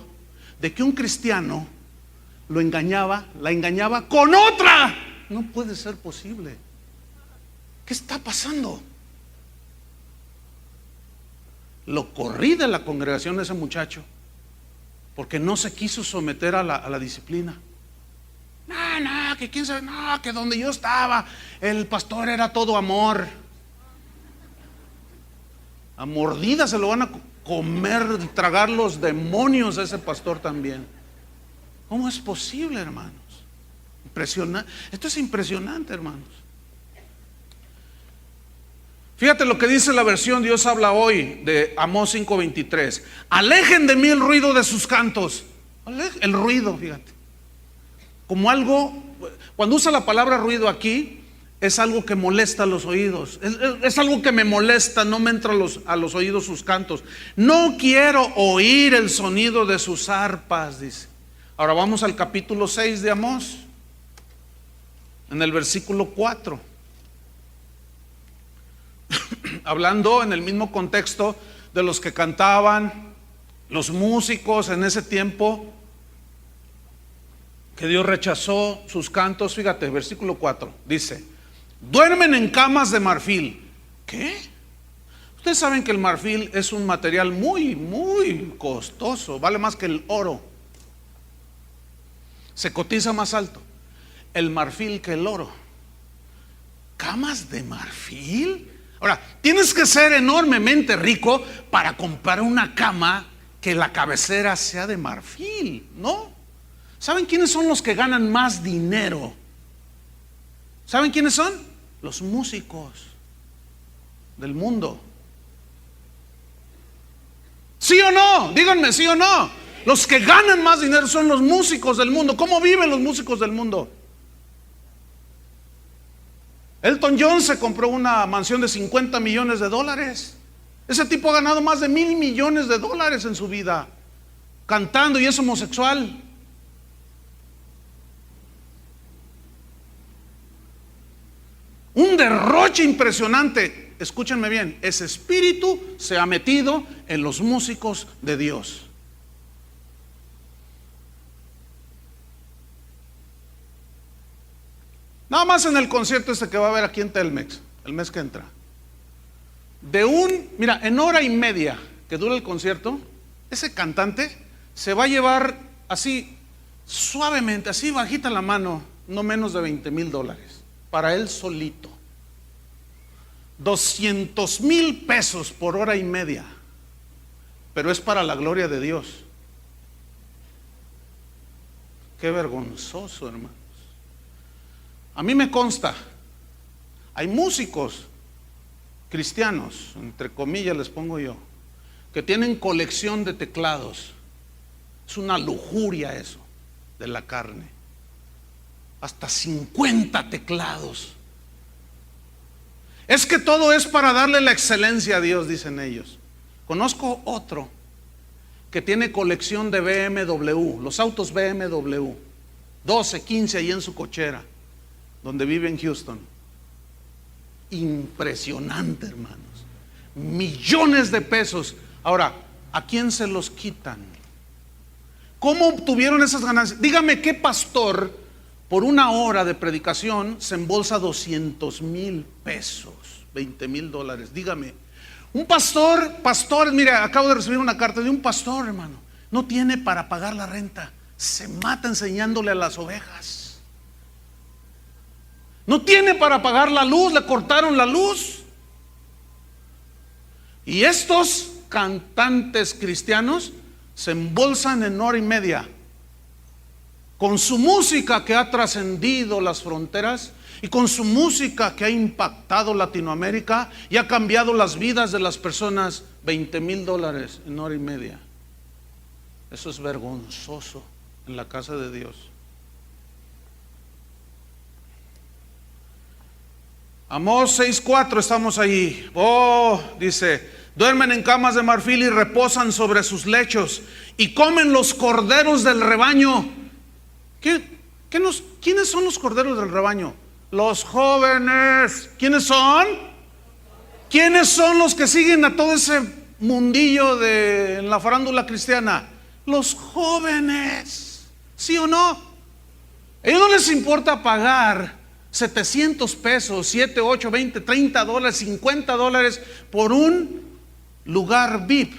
de que un cristiano la engañaba con otra. No puede ser posible. ¿Qué está pasando? Lo corrí de la congregación de ese muchacho porque no se quiso someter a la disciplina. No, que quién sabe, no, que donde yo estaba el pastor era todo amor. A mordidas se lo van a comer, tragar los demonios a ese pastor también. ¿Cómo es posible, hermanos? Impresionante. Esto es impresionante, hermanos. Fíjate lo que dice la versión Dios habla hoy de Amós 5:23. Alejen de mí el ruido de sus cantos. El ruido, fíjate. Como algo, cuando usa la palabra ruido aquí, es algo que molesta a los oídos. Es algo que me molesta, no me entra a los oídos sus cantos. No quiero oír el sonido de sus arpas, dice. Ahora vamos al capítulo 6 de Amós, en el versículo 4. Hablando en el mismo contexto de los que cantaban, los músicos en ese tiempo, que Dios rechazó sus cantos. Fíjate, versículo 4, dice, duermen en camas de marfil. ¿Qué? Ustedes saben que el marfil es un material muy costoso, vale más que el oro. Se cotiza más alto el marfil que el oro. ¿Camas de marfil? Ahora, tienes que ser enormemente rico para comprar una cama que la cabecera sea de marfil, ¿no? ¿Saben quiénes son los que ganan más dinero? ¿Saben quiénes son? Los músicos del mundo. ¿Sí o no? Díganme, ¿sí o no? Los que ganan más dinero son los músicos del mundo. ¿Cómo viven los músicos del mundo? Elton John se compró una mansión de $50 millones. Ese tipo ha ganado más de $1,000 millones en su vida cantando, y es homosexual. Un derroche impresionante. Escúchenme bien, ese espíritu se ha metido en los músicos de Dios. Nada más en el concierto este que va a haber aquí en Telmex el mes que entra, mira, en hora y media que dura el concierto, ese cantante se va a llevar así suavemente, así bajita la mano, no menos de $20,000 para él solito. $200,000 por hora y media, pero es para la gloria de Dios. Qué vergonzoso, hermanos. A mí me consta, hay músicos cristianos, entre comillas les pongo yo, que tienen colección de teclados. Es una lujuria eso de la carne. Hasta 50 teclados. Es que todo es para darle la excelencia a Dios, dicen ellos. Conozco otro que tiene colección de BMW, los autos BMW, 12, 15 ahí en su cochera, donde vive en Houston. Impresionante, hermanos. Millones de pesos. Ahora, ¿a quién se los quitan? ¿Cómo obtuvieron esas ganancias? Dígame qué pastor por una hora de predicación se embolsa $200,000, $20,000. Dígame, un pastor, mira, acabo de recibir una carta de un pastor, hermano, no tiene para pagar la renta, se mata enseñándole a las ovejas. No tiene para pagar la luz, le cortaron la luz. Y estos cantantes cristianos se embolsan en hora y media con su música que ha trascendido las fronteras y con su música que ha impactado Latinoamérica y ha cambiado las vidas de las personas. $20,000 en hora y media. Eso es vergonzoso en la casa de Dios. Amós 6:4, estamos ahí. Dice: duermen en camas de marfil y reposan sobre sus lechos y comen los corderos del rebaño. ¿Quiénes son los corderos del rebaño? Los jóvenes. ¿Quiénes son? ¿Quiénes son los que siguen a todo ese mundillo en la farándula cristiana? Los jóvenes. ¿Sí o no? A ellos no les importa pagar $700, 7, 8, 20, $30, $50 por un lugar VIP,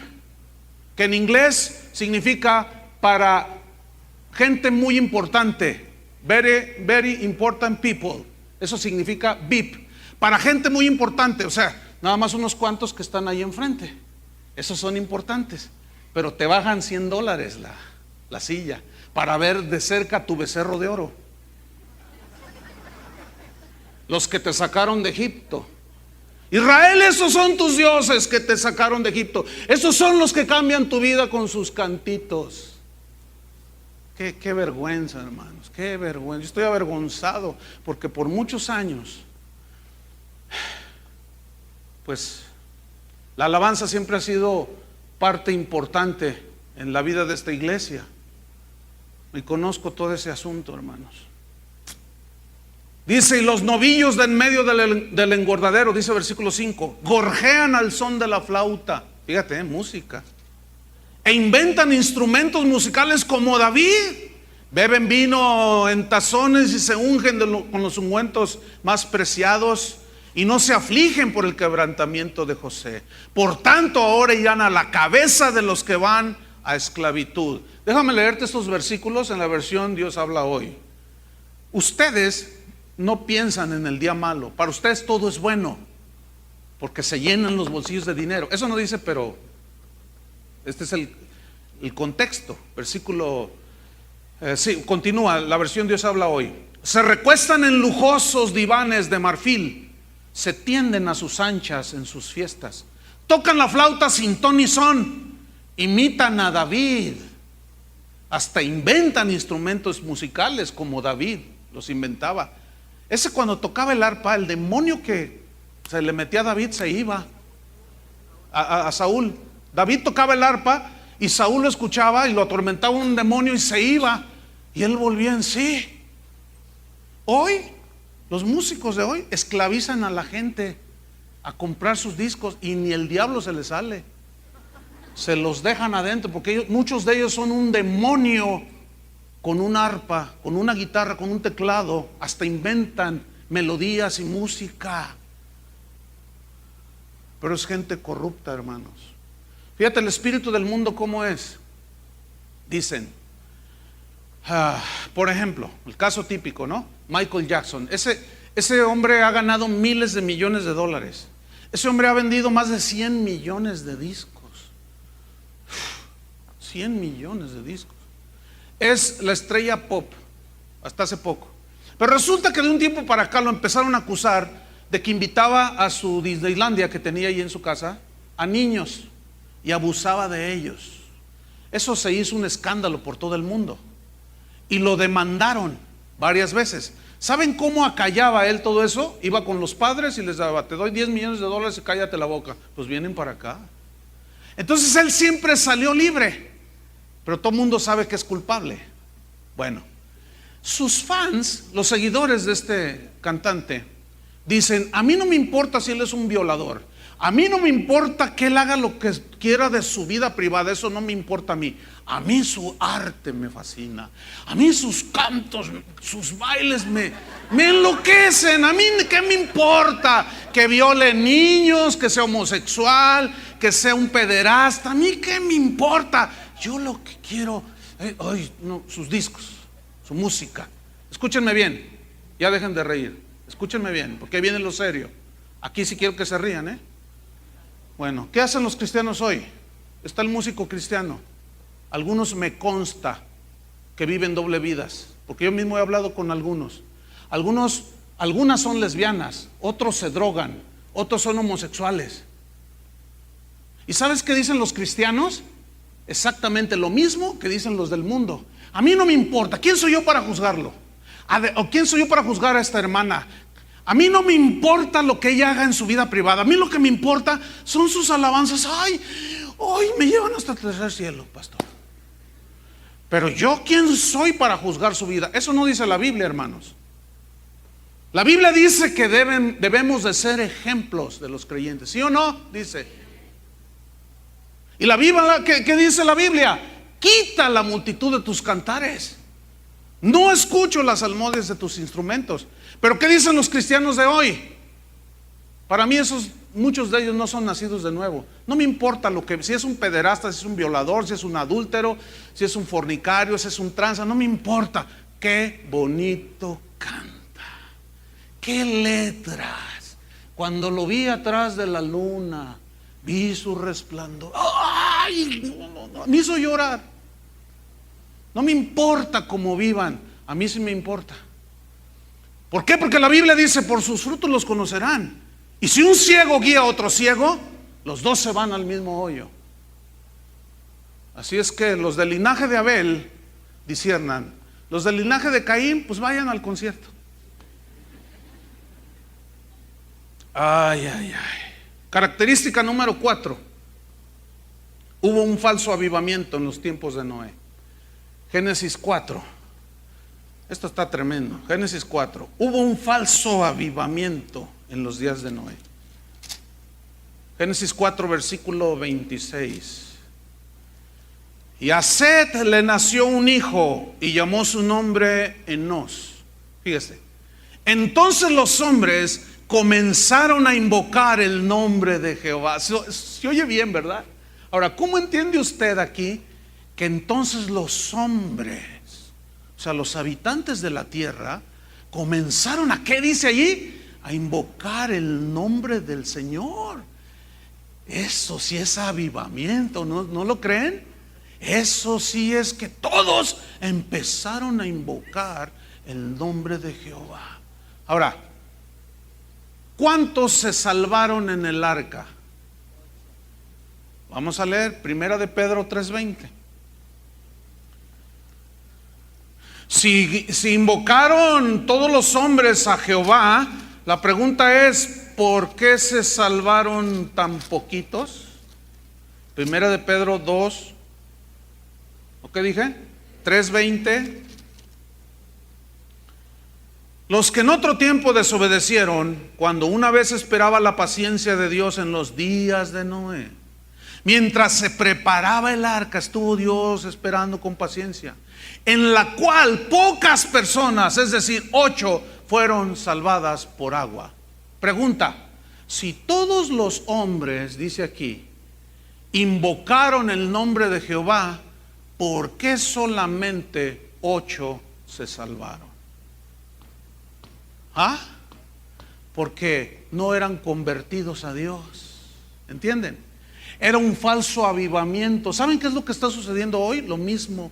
que en inglés significa para gente muy importante. Very, very important people. Eso significa VIP. Para gente muy importante, o sea, nada más unos cuantos que están ahí enfrente. Esos son importantes. Pero te bajan $100 la silla para ver de cerca tu becerro de oro. Los que te sacaron de Egipto. Israel, esos son tus dioses que te sacaron de Egipto. Esos son los que cambian tu vida con sus cantitos. Qué vergüenza, hermanos, qué vergüenza. Yo estoy avergonzado porque por muchos años, pues, la alabanza siempre ha sido parte importante en la vida de esta iglesia. Y conozco todo ese asunto, hermanos. Dice: y los novillos de en medio del engordadero, dice versículo 5, gorjean al son de la flauta. Fíjate, música. E inventan instrumentos musicales como David. Beben vino en tazones y se ungen con los ungüentos más preciados. Y no se afligen por el quebrantamiento de José. Por tanto, ahora irán a la cabeza de los que van a esclavitud. Déjame leerte estos versículos en la versión Dios habla hoy. Ustedes no piensan en el día malo. Para ustedes todo es bueno, porque se llenan los bolsillos de dinero. Eso no dice, pero este es el contexto. Versículo, sí, continúa la versión Dios habla hoy. Se recuestan en lujosos divanes de marfil, se tienden a sus anchas en sus fiestas, tocan la flauta sin ton ni son, imitan a David, hasta inventan instrumentos musicales como David los inventaba. Ese cuando tocaba el arpa, el demonio que se le metía a David se iba a Saúl. David tocaba el arpa y Saúl lo escuchaba y lo atormentaba un demonio y se iba y él volvía en sí. Hoy, los músicos de hoy esclavizan a la gente a comprar sus discos y ni el diablo se les sale. Se los dejan adentro porque muchos de ellos son un demonio con un arpa, con una guitarra, con un teclado. Hasta inventan melodías y música. Pero es gente corrupta, hermanos. Fíjate el espíritu del mundo cómo es. Dicen, por ejemplo, el caso típico, ¿no? Michael Jackson. Ese hombre ha ganado miles de millones de dólares. Ese hombre ha vendido más de 100 millones de discos. 100 millones de discos. Es la estrella pop hasta hace poco. Pero resulta que de un tiempo para acá lo empezaron a acusar de que invitaba a su Disneylandia que tenía ahí en su casa a niños y abusaba de ellos. Eso se hizo un escándalo por todo el mundo y lo demandaron varias veces. ¿Saben cómo acallaba él todo eso? Iba con los padres y les daba: te doy 10 millones de dólares y cállate la boca. Pues vienen para acá. Entonces él siempre salió libre, pero todo el mundo sabe que es culpable. Bueno, sus fans, los seguidores de este cantante, dicen: a mí no me importa si él es un violador, a mí no me importa que él haga lo que quiera de su vida privada, eso no me importa a mí. A mí su arte me fascina, a mí sus cantos, sus bailes me enloquecen. A mí ¿qué me importa? Que viole niños, que sea homosexual, que sea un pederasta, a mí ¿qué me importa? Yo lo que quiero, sus discos, su música. Escúchenme bien, ya dejen de reír, escúchenme bien, porque viene lo serio. Aquí sí quiero que se rían, Bueno, ¿qué hacen los cristianos hoy? Está el músico cristiano. Algunos me consta que viven doble vidas, porque yo mismo he hablado con algunos. Algunas son lesbianas, otros se drogan, otros son homosexuales. ¿Y sabes qué dicen los cristianos? Exactamente lo mismo que dicen los del mundo. A mí no me importa. ¿Quién soy yo para juzgarlo? ¿O quién soy yo para juzgar a esta hermana? A mí no me importa lo que ella haga en su vida privada. A mí lo que me importa son sus alabanzas. Ay, hoy me llevan hasta el tercer cielo, pastor. Pero yo, ¿quién soy para juzgar su vida? Eso no dice la Biblia, hermanos. La Biblia dice que debemos de ser ejemplos de los creyentes. ¿Sí o no? Dice. Y la Biblia, ¿qué dice la Biblia? Quita la multitud de tus cantares. No escucho las salmodias de tus instrumentos. Pero ¿qué dicen los cristianos de hoy? Para mí muchos de ellos no son nacidos de nuevo. No me importa si es un pederasta, si es un violador, si es un adúltero, si es un fornicario, si es un tranza, no me importa. Qué bonito canta. Qué letras. Cuando lo vi atrás de la luna, vi su resplandor. ¡Ay! No, me hizo llorar. No me importa cómo vivan. A mí sí me importa. ¿Por qué? Porque la Biblia dice: por sus frutos los conocerán. Y si un ciego guía a otro ciego, los dos se van al mismo hoyo. Así es que los del linaje de Abel disciernan. Los del linaje de Caín, pues vayan al concierto. Ay, ay, ay. Característica número 4. Hubo un falso avivamiento en los tiempos de Noé. Génesis 4. Esto está tremendo. Génesis 4. Hubo un falso avivamiento en los días de Noé. Génesis 4, versículo 26. Y a Set le nació un hijo y llamó su nombre Enos. Fíjese. Entonces los hombres comenzaron a invocar el nombre de Jehová. Se oye bien, ¿verdad? Ahora, ¿cómo entiende usted aquí que entonces los hombres, o sea, los habitantes de la tierra, comenzaron a, ¿qué dice allí? A invocar el nombre del Señor? Eso sí es avivamiento, ¿no lo creen? Eso sí es que todos empezaron a invocar el nombre de Jehová. Ahora, ¿cuántos se salvaron en el arca? Vamos a leer 1 de Pedro 3:20. Si invocaron todos los hombres a Jehová, la pregunta es: ¿por qué se salvaron tan poquitos? 1 de Pedro 2, ¿o qué dije? 3:20. Los que en otro tiempo desobedecieron, cuando una vez esperaba la paciencia de Dios en los días de Noé, mientras se preparaba el arca, estuvo Dios esperando con paciencia, en la cual pocas personas, es decir, 8, fueron salvadas por agua. Pregunta: si todos los hombres, dice aquí, invocaron el nombre de Jehová, ¿por qué solamente 8 se salvaron? ¿Ah? Porque no eran convertidos a Dios. ¿Entienden? Era un falso avivamiento. ¿Saben qué es lo que está sucediendo hoy? Lo mismo.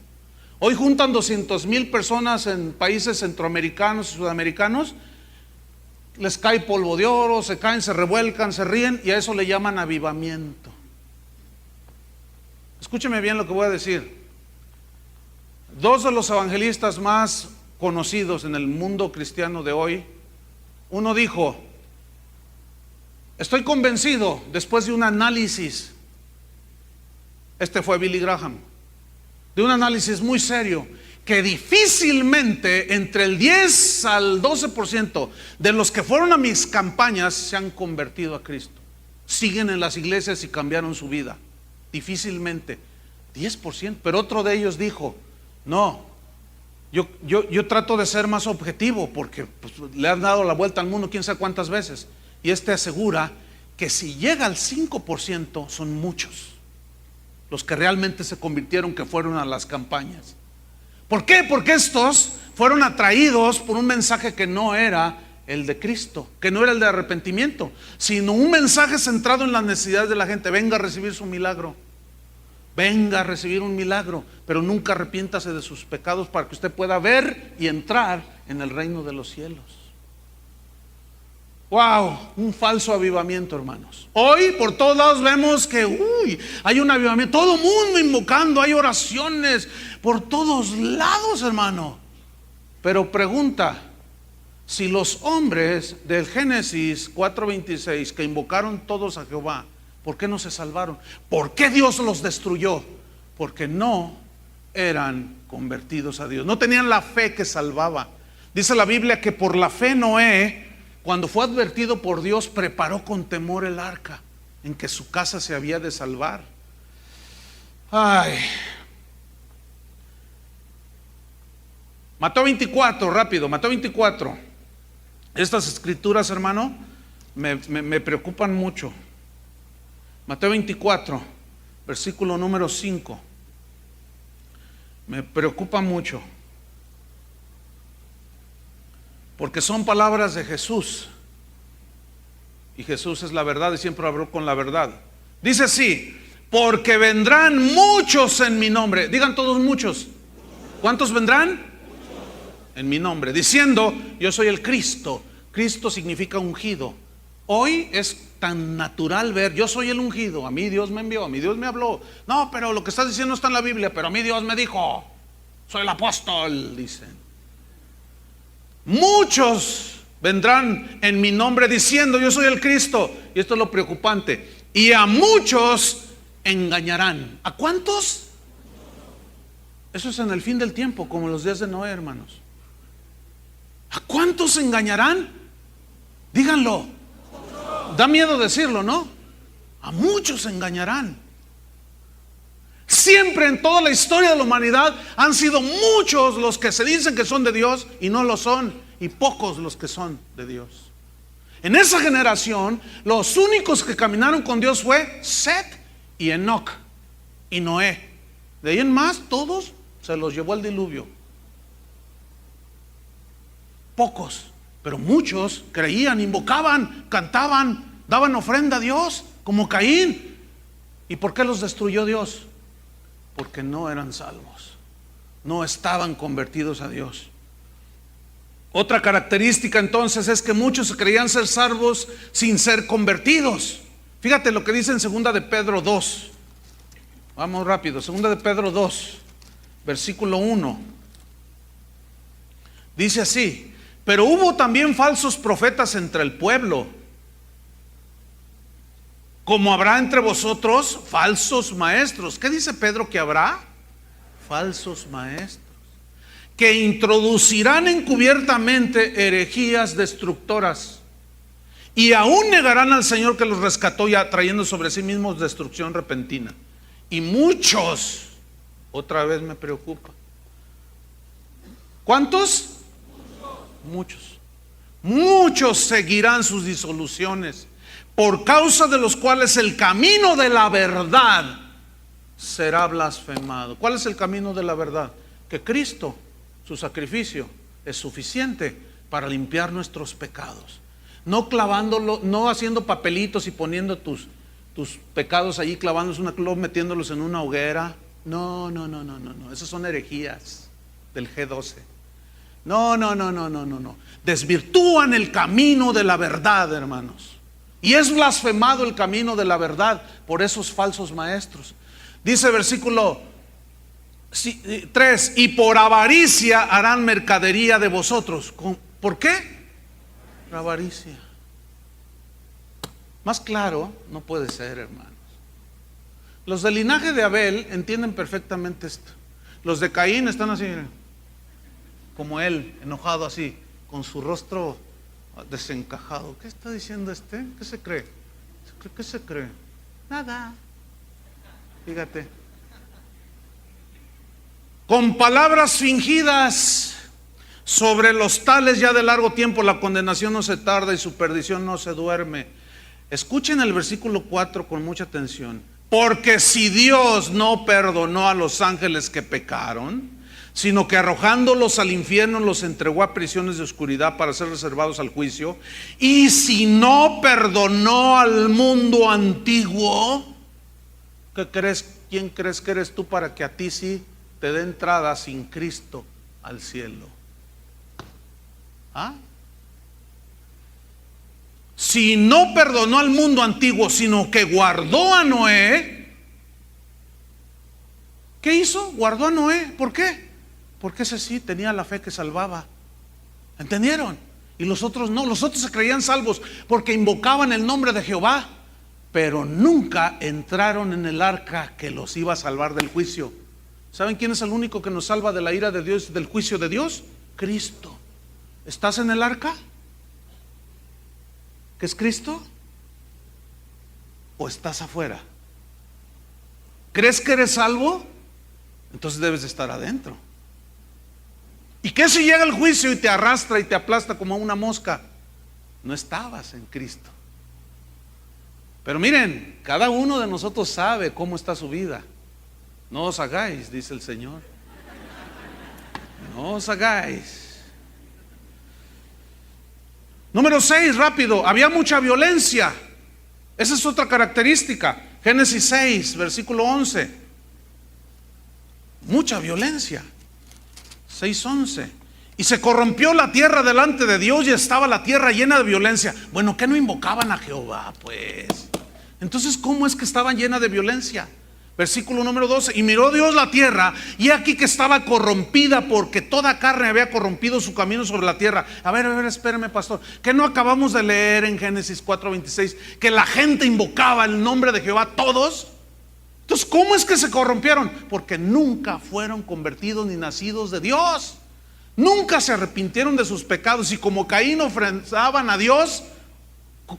Hoy juntan 200,000 personas en países centroamericanos y sudamericanos. Les cae polvo de oro, se caen, se revuelcan, se ríen, y a eso le llaman avivamiento. Escúcheme bien lo que voy a decir. 2 de los evangelistas más conocidos en el mundo cristiano de hoy, uno dijo: estoy convencido, después de un análisis, este fue Billy Graham, de un análisis muy serio, que difícilmente entre el 10 al 12% de los que fueron a mis campañas se han convertido a Cristo. Siguen en las iglesias y cambiaron su vida. Difícilmente 10%. Pero otro de ellos dijo: no, yo trato de ser más objetivo, porque pues, le han dado la vuelta al mundo quién sabe cuántas veces. Y este asegura que si llega al 5%, son muchos los que realmente se convirtieron, que fueron a las campañas. ¿Por qué? Porque estos fueron atraídos por un mensaje que no era el de Cristo, que no era el de arrepentimiento, sino un mensaje centrado en las necesidades de la gente. Venga a recibir su milagro. Venga a recibir un milagro. pero nunca arrepiéntase de sus pecados para que usted pueda ver y entrar en el reino de los cielos. Wow, un falso avivamiento, hermanos. Hoy por todos lados vemos que hay un avivamiento, todo el mundo invocando, hay oraciones por todos lados, hermano. Pero pregunta, si los hombres del Génesis 4:26 que invocaron todos a Jehová, ¿por qué no se salvaron? ¿Por qué Dios los destruyó? Porque no eran convertidos a Dios, no tenían la fe que salvaba. Dice la Biblia que por la fe Noé, cuando fue advertido por Dios, preparó con temor el arca en que su casa se había de salvar. Ay. Mateo 24, rápido, Mateo 24. Estas escrituras, hermano, me preocupan mucho. Mateo 24, versículo número 5. Me preocupa mucho, porque son palabras de Jesús, y Jesús es la verdad y siempre habló con la verdad. Dice así: porque vendrán muchos en mi nombre. Digan todos muchos. ¿Cuántos vendrán? En mi nombre, diciendo yo soy el Cristo. Cristo significa ungido. Hoy es tan natural ver, yo soy el ungido, a mí Dios me envió, a mí Dios me habló. No, pero lo que estás diciendo no está en la Biblia, pero a mí Dios me dijo, soy el apóstol, dicen. Muchos vendrán en mi nombre diciendo yo soy el Cristo. Y esto es lo preocupante. Y a muchos engañarán. ¿A cuántos? Eso es en el fin del tiempo, como en los días de Noé, hermanos. ¿A cuántos engañarán? Díganlo. Da miedo decirlo, ¿no? A muchos engañarán. Siempre en toda la historia de la humanidad han sido muchos los que se dicen que son de Dios y no lo son, y pocos los que son de Dios. En esa generación los únicos que caminaron con Dios fue Set y Enoc y Noé. De ahí en más todos se los llevó el diluvio. Pocos, pero muchos creían, invocaban, cantaban, daban ofrenda a Dios, como Caín. ¿Y por qué los destruyó Dios? Porque no eran salvos, no estaban convertidos a Dios. Otra característica entonces es que muchos creían ser salvos sin ser convertidos. Fíjate lo que dice en 2 de Pedro 2. Vamos rápido, 2 de Pedro 2, versículo 1. Dice así: pero hubo también falsos profetas entre el pueblo, como habrá entre vosotros falsos maestros. ¿Qué dice Pedro que habrá? Falsos maestros, que introducirán encubiertamente herejías destructoras, y aún negarán al Señor que los rescató, ya trayendo sobre sí mismos destrucción repentina. Y muchos, otra vez me preocupa. ¿Cuántos? Muchos seguirán sus disoluciones, por causa de los cuales el camino de la verdad será blasfemado. ¿Cuál es el camino de la verdad? Que Cristo, su sacrificio, es suficiente para limpiar nuestros pecados. No clavándolo, no haciendo papelitos y poniendo tus pecados allí, clavándolos en una cruz, metiéndolos en una hoguera. No. Esas son herejías del G12. No. Desvirtúan el camino de la verdad, hermanos. Y es blasfemado el camino de la verdad por esos falsos maestros. Dice versículo 3: y por avaricia harán mercadería de vosotros. ¿Por qué? Por avaricia. Más claro no puede ser, hermanos. Los del linaje de Abel entienden perfectamente esto. Los de Caín están así, como él, enojado así, con su rostro desencajado. ¿Qué está diciendo este? ¿Qué se cree? ¿Qué se cree? Nada. Fíjate. Con palabras fingidas, sobre los tales ya de largo tiempo la condenación no se tarda y su perdición no se duerme. Escuchen el versículo 4 con mucha atención. Porque si Dios no perdonó a los ángeles que pecaron, sino que arrojándolos al infierno los entregó a prisiones de oscuridad para ser reservados al juicio, y si no perdonó al mundo antiguo, ¿qué crees? ¿Quién crees que eres tú para que a ti sí te dé entrada sin Cristo al cielo. ¿Ah? Si no perdonó al mundo antiguo, sino que guardó a Noé, ¿qué hizo? Guardó a Noé. ¿Por qué? Porque ese sí tenía la fe que salvaba. ¿Entendieron? Y los otros no. Los otros se creían salvos porque invocaban el nombre de Jehová, pero nunca entraron en el arca que los iba a salvar del juicio. ¿Saben quién es el único que nos salva de la ira de Dios, del juicio de Dios? Cristo. ¿Estás en el arca? ¿Qué es Cristo? ¿O estás afuera? ¿Crees que eres salvo? Entonces debes de estar adentro. ¿Y qué si llega el juicio y te arrastra y te aplasta como una mosca? No estabas en Cristo. Pero miren, cada uno de nosotros sabe cómo está su vida. No os hagáis, dice el Señor. No os hagáis. Número 6, rápido. Había mucha violencia. Esa es otra característica. Génesis 6, versículo 11. Mucha violencia. 6:11. Y se corrompió la tierra delante de Dios y estaba la tierra llena de violencia. Bueno, ¿qué no invocaban a Jehová? Pues entonces, ¿cómo es que estaban llena de violencia? Versículo número 12. Y miró Dios la tierra, y aquí que estaba corrompida, porque toda carne había corrompido su camino sobre la tierra. A ver, espérame, pastor, ¿qué no acabamos de leer en Génesis 4:26? Que la gente invocaba el nombre de Jehová, todos. Entonces, ¿cómo es que se corrompieron? Porque nunca fueron convertidos ni nacidos de Dios. Nunca se arrepintieron de sus pecados, y como Caín ofrendaban a Dios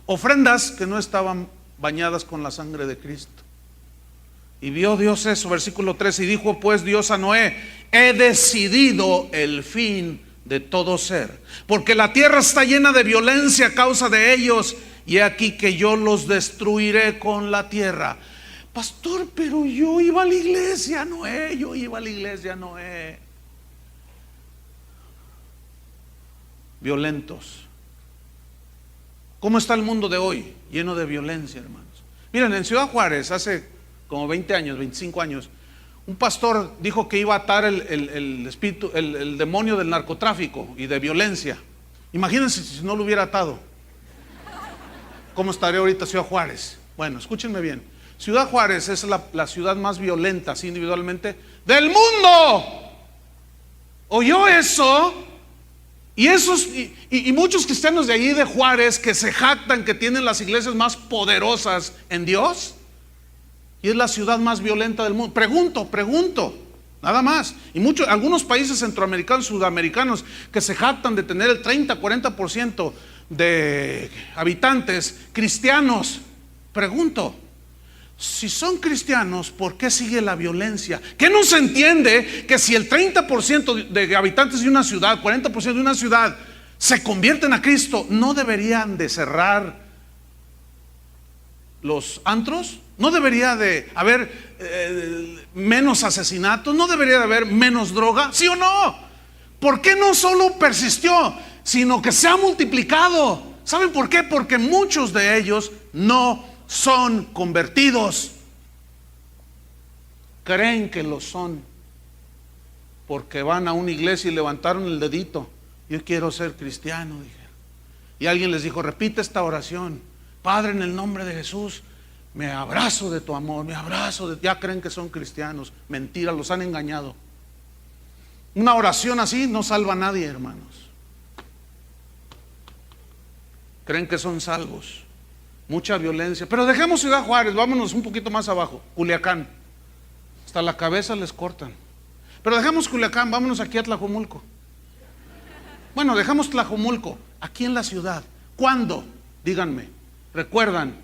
ofrendas que no estaban bañadas con la sangre de Cristo. Y vio Dios eso, versículo 13, y dijo pues Dios a Noé: he decidido el fin de todo ser, porque la tierra está llena de violencia a causa de ellos, y he aquí que yo los destruiré con la tierra. Pastor, pero yo iba a la iglesia, Noé. Violentos. ¿Cómo está el mundo de hoy? Lleno de violencia, hermanos. Miren, en Ciudad Juárez, hace como 20 años, 25 años, un pastor dijo que iba a atar el espíritu, el demonio del narcotráfico y de violencia. Imagínense si no lo hubiera atado. ¿Cómo estaría ahorita Ciudad Juárez? Bueno, escúchenme bien. Ciudad Juárez es la ciudad más violenta, así individualmente, del mundo. ¿Oyó eso? Y muchos cristianos de allí de Juárez que se jactan que tienen las iglesias más poderosas en Dios, y es la ciudad más violenta del mundo. Pregunto, nada más. Y algunos países centroamericanos, sudamericanos, que se jactan de tener el 30-40% de habitantes cristianos. Pregunto, si son cristianos, ¿por qué sigue la violencia? ¿Qué no se entiende que si el 30% de habitantes de una ciudad, 40% de una ciudad se convierten a Cristo, no deberían de cerrar los antros? ¿No debería de haber menos asesinatos? ¿No debería de haber menos droga? ¿Sí o no? ¿Por qué no solo persistió, sino que se ha multiplicado? ¿Saben por qué? Porque muchos de ellos no son convertidos. Creen que lo son porque van a una iglesia y levantaron el dedito: yo quiero ser cristiano, dijeron. Y alguien les dijo: repite esta oración: Padre, en el nombre de Jesús, me abrazo de tu amor, ya creen que son cristianos. Mentira, los han engañado. Una oración así no salva a nadie, hermanos. Creen que son salvos. Mucha violencia. Pero dejemos Ciudad Juárez, vámonos un poquito más abajo. Culiacán. Hasta la cabeza les cortan. Pero dejemos Culiacán, vámonos aquí a Tlajomulco. Bueno, dejamos Tlajomulco, aquí en la ciudad. ¿Cuándo? Díganme. ¿Recuerdan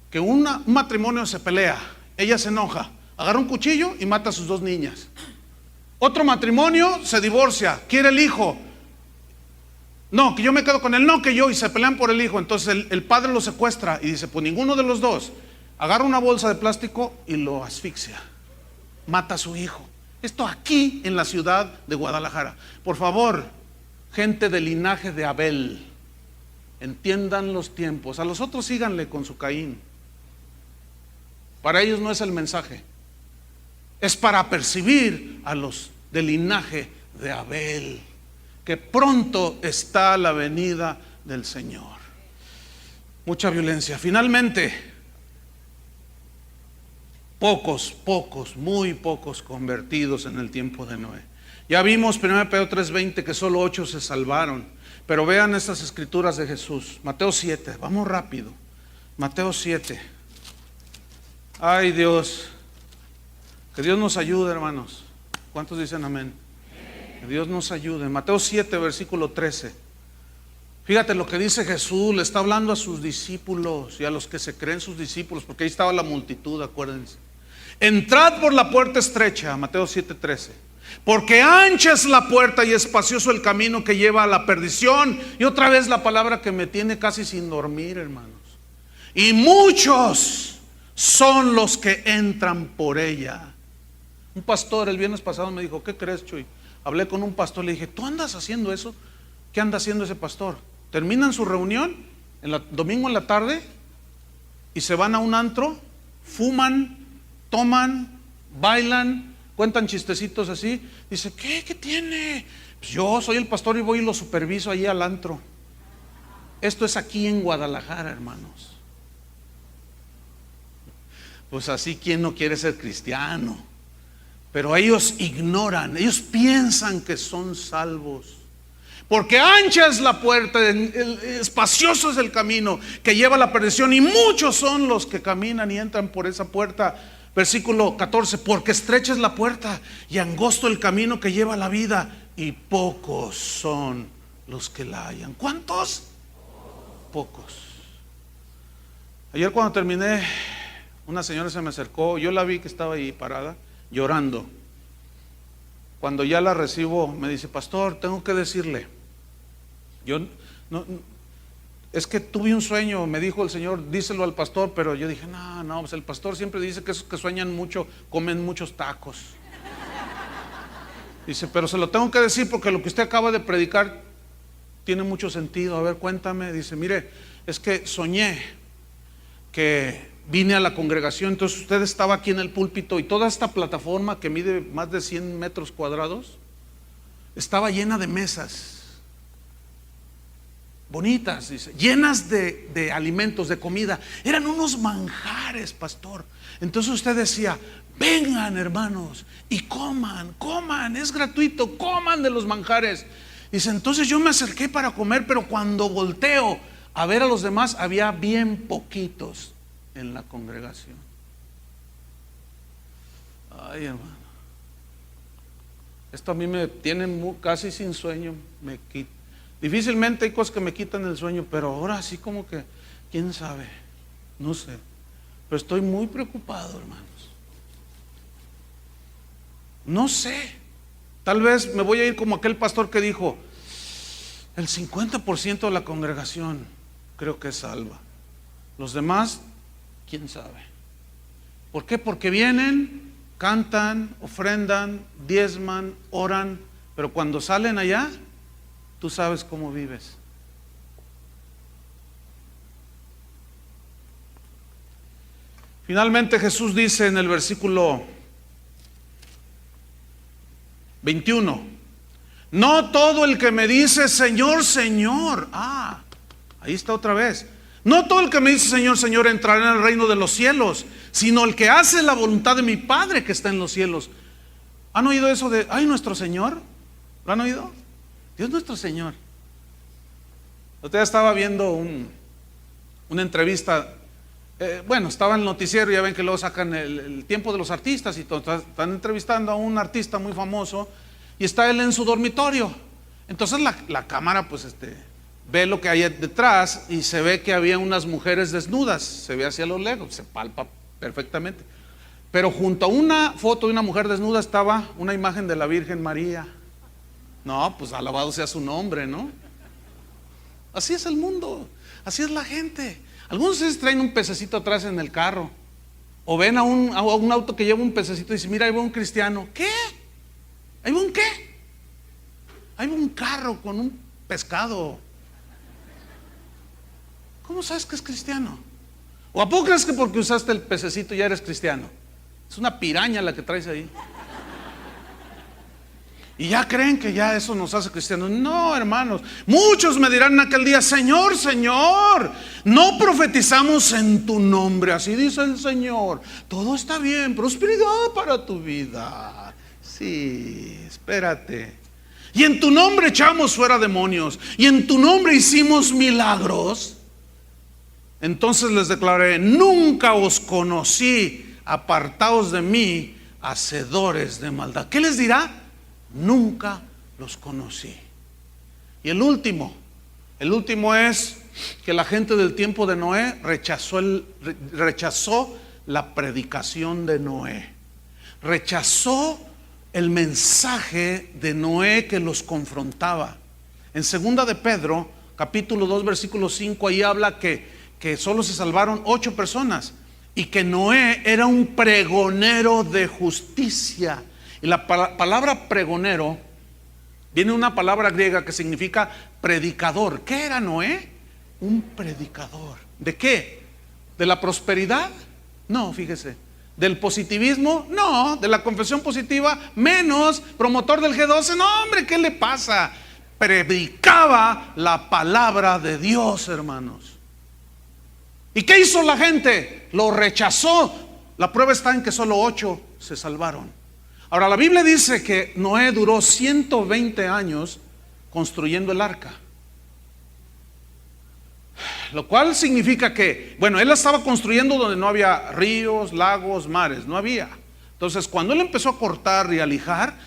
que un matrimonio se pelea? Ella se enoja, agarra un cuchillo y mata a sus 2 niñas. Otro matrimonio se divorcia, quiere el hijo. No, que yo me quedo con él, no, que yo, y se pelean por el hijo. Entonces el padre lo secuestra y dice: pues ninguno de los dos. Agarra una bolsa de plástico y lo asfixia. Mata a su hijo. Esto aquí en la ciudad de Guadalajara. Por favor, gente del linaje de Abel, entiendan los tiempos. A los otros síganle con su Caín. Para ellos no es el mensaje. es para apercibir a los del linaje de Abel, que pronto está la venida del Señor. Mucha violencia. Finalmente, muy pocos convertidos en el tiempo de Noé. Ya vimos 1 Pedro 3:20 que solo 8 se salvaron. Pero vean estas escrituras de Jesús. Mateo 7, vamos rápido. Mateo 7. Ay Dios, que Dios nos ayude, hermanos. ¿Cuántos dicen amén? Que Dios nos ayude. Mateo 7, versículo 13. Fíjate lo que dice Jesús. Le está hablando a sus discípulos y a los que se creen sus discípulos, porque ahí estaba la multitud, acuérdense. Entrad por la puerta estrecha, Mateo 7:13, porque ancha es la puerta y espacioso el camino que lleva a la perdición. Y otra vez la palabra que me tiene casi sin dormir, hermanos. Y muchos son los que entran por ella. Un pastor el viernes pasado me dijo: ¿qué crees, Chuy? Hablé con un pastor, le dije: ¿tú andas haciendo eso? ¿Qué anda haciendo ese pastor? Terminan su reunión domingo en la tarde y se van a un antro, fuman, toman, bailan, cuentan chistecitos así. Dice: ¿qué tiene? Pues yo soy el pastor y voy y lo superviso allí al antro. Esto es aquí en Guadalajara, hermanos. Pues así, ¿quién no quiere ser cristiano? Pero ellos ignoran, ellos piensan que son salvos. Porque ancha es la puerta, espacioso es el camino que lleva a la perdición, y muchos son los que caminan y entran por esa puerta. Versículo 14, porque estrecha es la puerta y angosto el camino que lleva a la vida, y pocos son los que la hallan. ¿Cuántos? Pocos. Ayer cuando terminé, una señora se me acercó, yo la vi que estaba ahí parada, llorando. Cuando ya la recibo, me dice: pastor, tengo que decirle, yo no, es que tuve un sueño, me dijo el Señor, díselo al pastor. Pero yo dije: no, pues el pastor siempre dice que esos que sueñan mucho comen muchos tacos. Dice: pero se lo tengo que decir porque lo que usted acaba de predicar tiene mucho sentido. A ver, cuéntame. Dice: mire, es que soñé que vine a la congregación, entonces usted estaba aquí en el púlpito y toda esta plataforma que mide más de 100 metros cuadrados estaba llena de mesas bonitas, dice, llenas de alimentos, de comida. Eran unos manjares, pastor. Entonces usted decía: vengan, hermanos, y coman, es gratuito, coman de los manjares. Dice: entonces yo me acerqué para comer, pero cuando volteo a ver a los demás, había bien poquitos en la congregación. Ay, hermano, esto a mí me tiene casi sin sueño. Difícilmente hay cosas que me quitan el sueño, pero ahora sí como que, quién sabe, no sé, pero estoy muy preocupado, hermanos. No sé, tal vez me voy a ir como aquel pastor que dijo: el 50% de la congregación creo que es salva, los demás quién sabe. ¿Por qué? Porque vienen, cantan, ofrendan, diezman, oran, pero cuando salen allá, tú sabes cómo vives. Finalmente Jesús dice en el versículo 21: no todo el que me dice Señor, Señor. Ahí está otra vez. No todo el que me dice Señor, Señor entrará en el reino de los cielos, sino el que hace la voluntad de mi Padre que está en los cielos. ¿Han oído eso de ay, nuestro Señor? ¿Lo han oído? Dios nuestro Señor. Usted estaba viendo una entrevista, estaba en el noticiero, ya ven que luego sacan el tiempo de los artistas y todo. Están entrevistando a un artista muy famoso y está él en su dormitorio. Entonces la cámara pues ve lo que hay detrás y se ve que había unas mujeres desnudas, se ve hacia lo lejos, se palpa perfectamente. Pero junto a una foto de una mujer desnuda estaba una imagen de la Virgen María. No, pues alabado sea su nombre, ¿no? Así es el mundo, así es la gente. Algunos de ustedes traen un pececito atrás en el carro, o ven a un auto que lleva un pececito y dicen: mira, ahí va un cristiano. ¿Qué? ¿Ahí va un qué? Ahí va un carro con un pescado. ¿Cómo sabes que es cristiano? ¿O a poco crees que porque usaste el pececito ya eres cristiano? Es una piraña la que traes ahí. Y ya creen que ya eso nos hace cristianos. No, hermanos. Muchos me dirán en aquel día: Señor, Señor, no profetizamos en tu nombre. Así dice el Señor. Todo está bien, prosperidad para tu vida. Sí, espérate. Y en tu nombre echamos fuera demonios. Y en tu nombre hicimos milagros. Entonces les declaré: nunca os conocí, apartaos de mí, hacedores de maldad. ¿Qué les dirá? Nunca los conocí. Y el último es que la gente del tiempo de Noé rechazó la predicación de Noé. Rechazó el mensaje de Noé que los confrontaba. En 2 de Pedro, capítulo 2, versículo 5, ahí habla que solo se salvaron 8 personas y que Noé era un pregonero de justicia. Y la palabra pregonero viene de una palabra griega que significa predicador. ¿Qué era Noé? Un predicador. ¿De qué? ¿De la prosperidad? No, fíjese. ¿Del positivismo? No. ¿De la confesión positiva? Menos. ¿Promotor del G12? No, hombre, ¿qué le pasa? Predicaba la palabra de Dios, hermanos. ¿Y qué hizo la gente? Lo rechazó. La prueba está en que solo 8 se salvaron. Ahora, la Biblia dice que Noé duró 120 años construyendo el arca. Lo cual significa que, bueno, él la estaba construyendo donde no había ríos, lagos, mares, no había. Entonces, cuando él empezó a cortar y a lijar,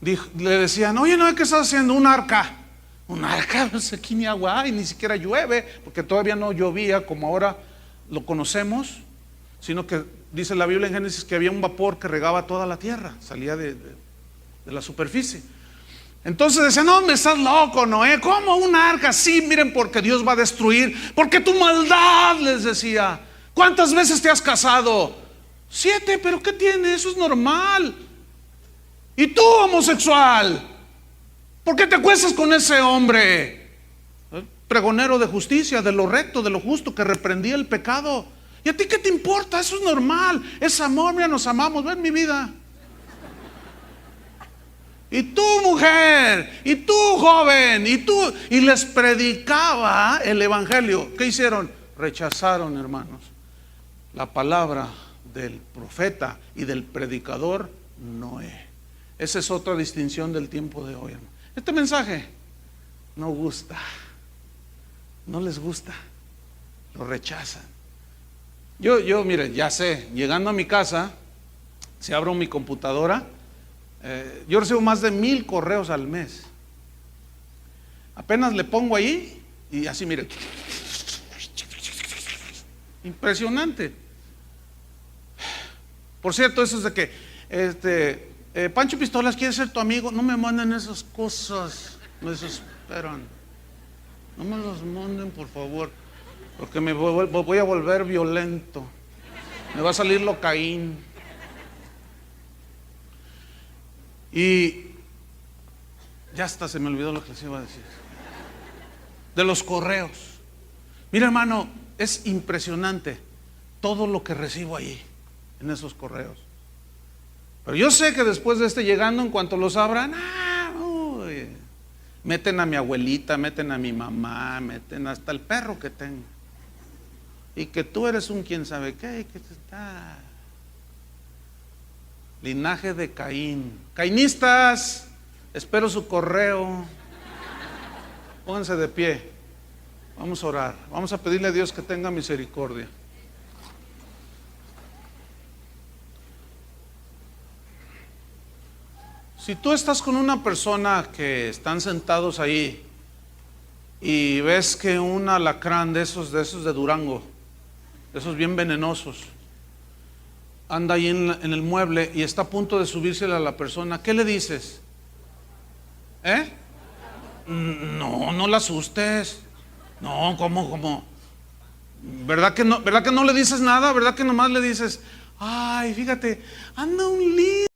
le decían: oye, no, ¿qué estás haciendo? Un arca. Un arca, pues aquí ni agua hay, ni siquiera llueve, porque todavía no llovía como ahora lo conocemos, sino que dice la Biblia en Génesis que había un vapor que regaba toda la tierra, salía de la superficie. Entonces decían: no, me estás loco, Noé, ¿cómo un arca? Sí, miren, porque Dios va a destruir, porque tu maldad, les decía. ¿Cuántas veces te has casado? 7, pero ¿qué tiene? Eso es normal. ¿Y tú, homosexual? ¿Por qué te acuestas con ese hombre? Pregonero de justicia, de lo recto, de lo justo, que reprendía el pecado. ¿Y a ti qué te importa? Eso es normal, es amor, mira, nos amamos, ven mi vida. Y tú, mujer, y tú, joven, y tú, y les predicaba el evangelio. ¿Qué hicieron? Rechazaron, hermanos, la palabra del profeta y del predicador Noé. Esa es otra distinción del tiempo de hoy, hermano. Este mensaje no gusta, no les gusta, lo rechazan. Yo, mire, ya sé, llegando a mi casa, si abro mi computadora, yo recibo más de 1000 correos al mes. Apenas le pongo ahí y así, mire, impresionante. Por cierto, eso es de que Pancho Pistolas quiere ser tu amigo. No me manden esas cosas, me desesperan. No me los manden, por favor, porque me voy a volver violento. Me va a salir locaín. Y ya hasta se me olvidó lo que les iba a decir. De los correos. Mira, hermano, es impresionante todo lo que recibo ahí, en esos correos. Pero yo sé que después de llegando, en cuanto los abran, meten a mi abuelita, meten a mi mamá, meten hasta el perro que tengo. Y que tú eres un quién sabe qué, que está. Linaje de Caín. Cainistas, espero su correo. Pónganse de pie. Vamos a orar. Vamos a pedirle a Dios que tenga misericordia. Si tú estás con una persona que están sentados ahí y ves que un alacrán de esos de Durango, de esos bien venenosos, anda ahí en el mueble y está a punto de subírsele a la persona, ¿qué le dices? No, no la asustes. No, ¿cómo? ¿Verdad que no le dices nada? ¿Verdad que nomás le dices: ay, fíjate, anda un lío?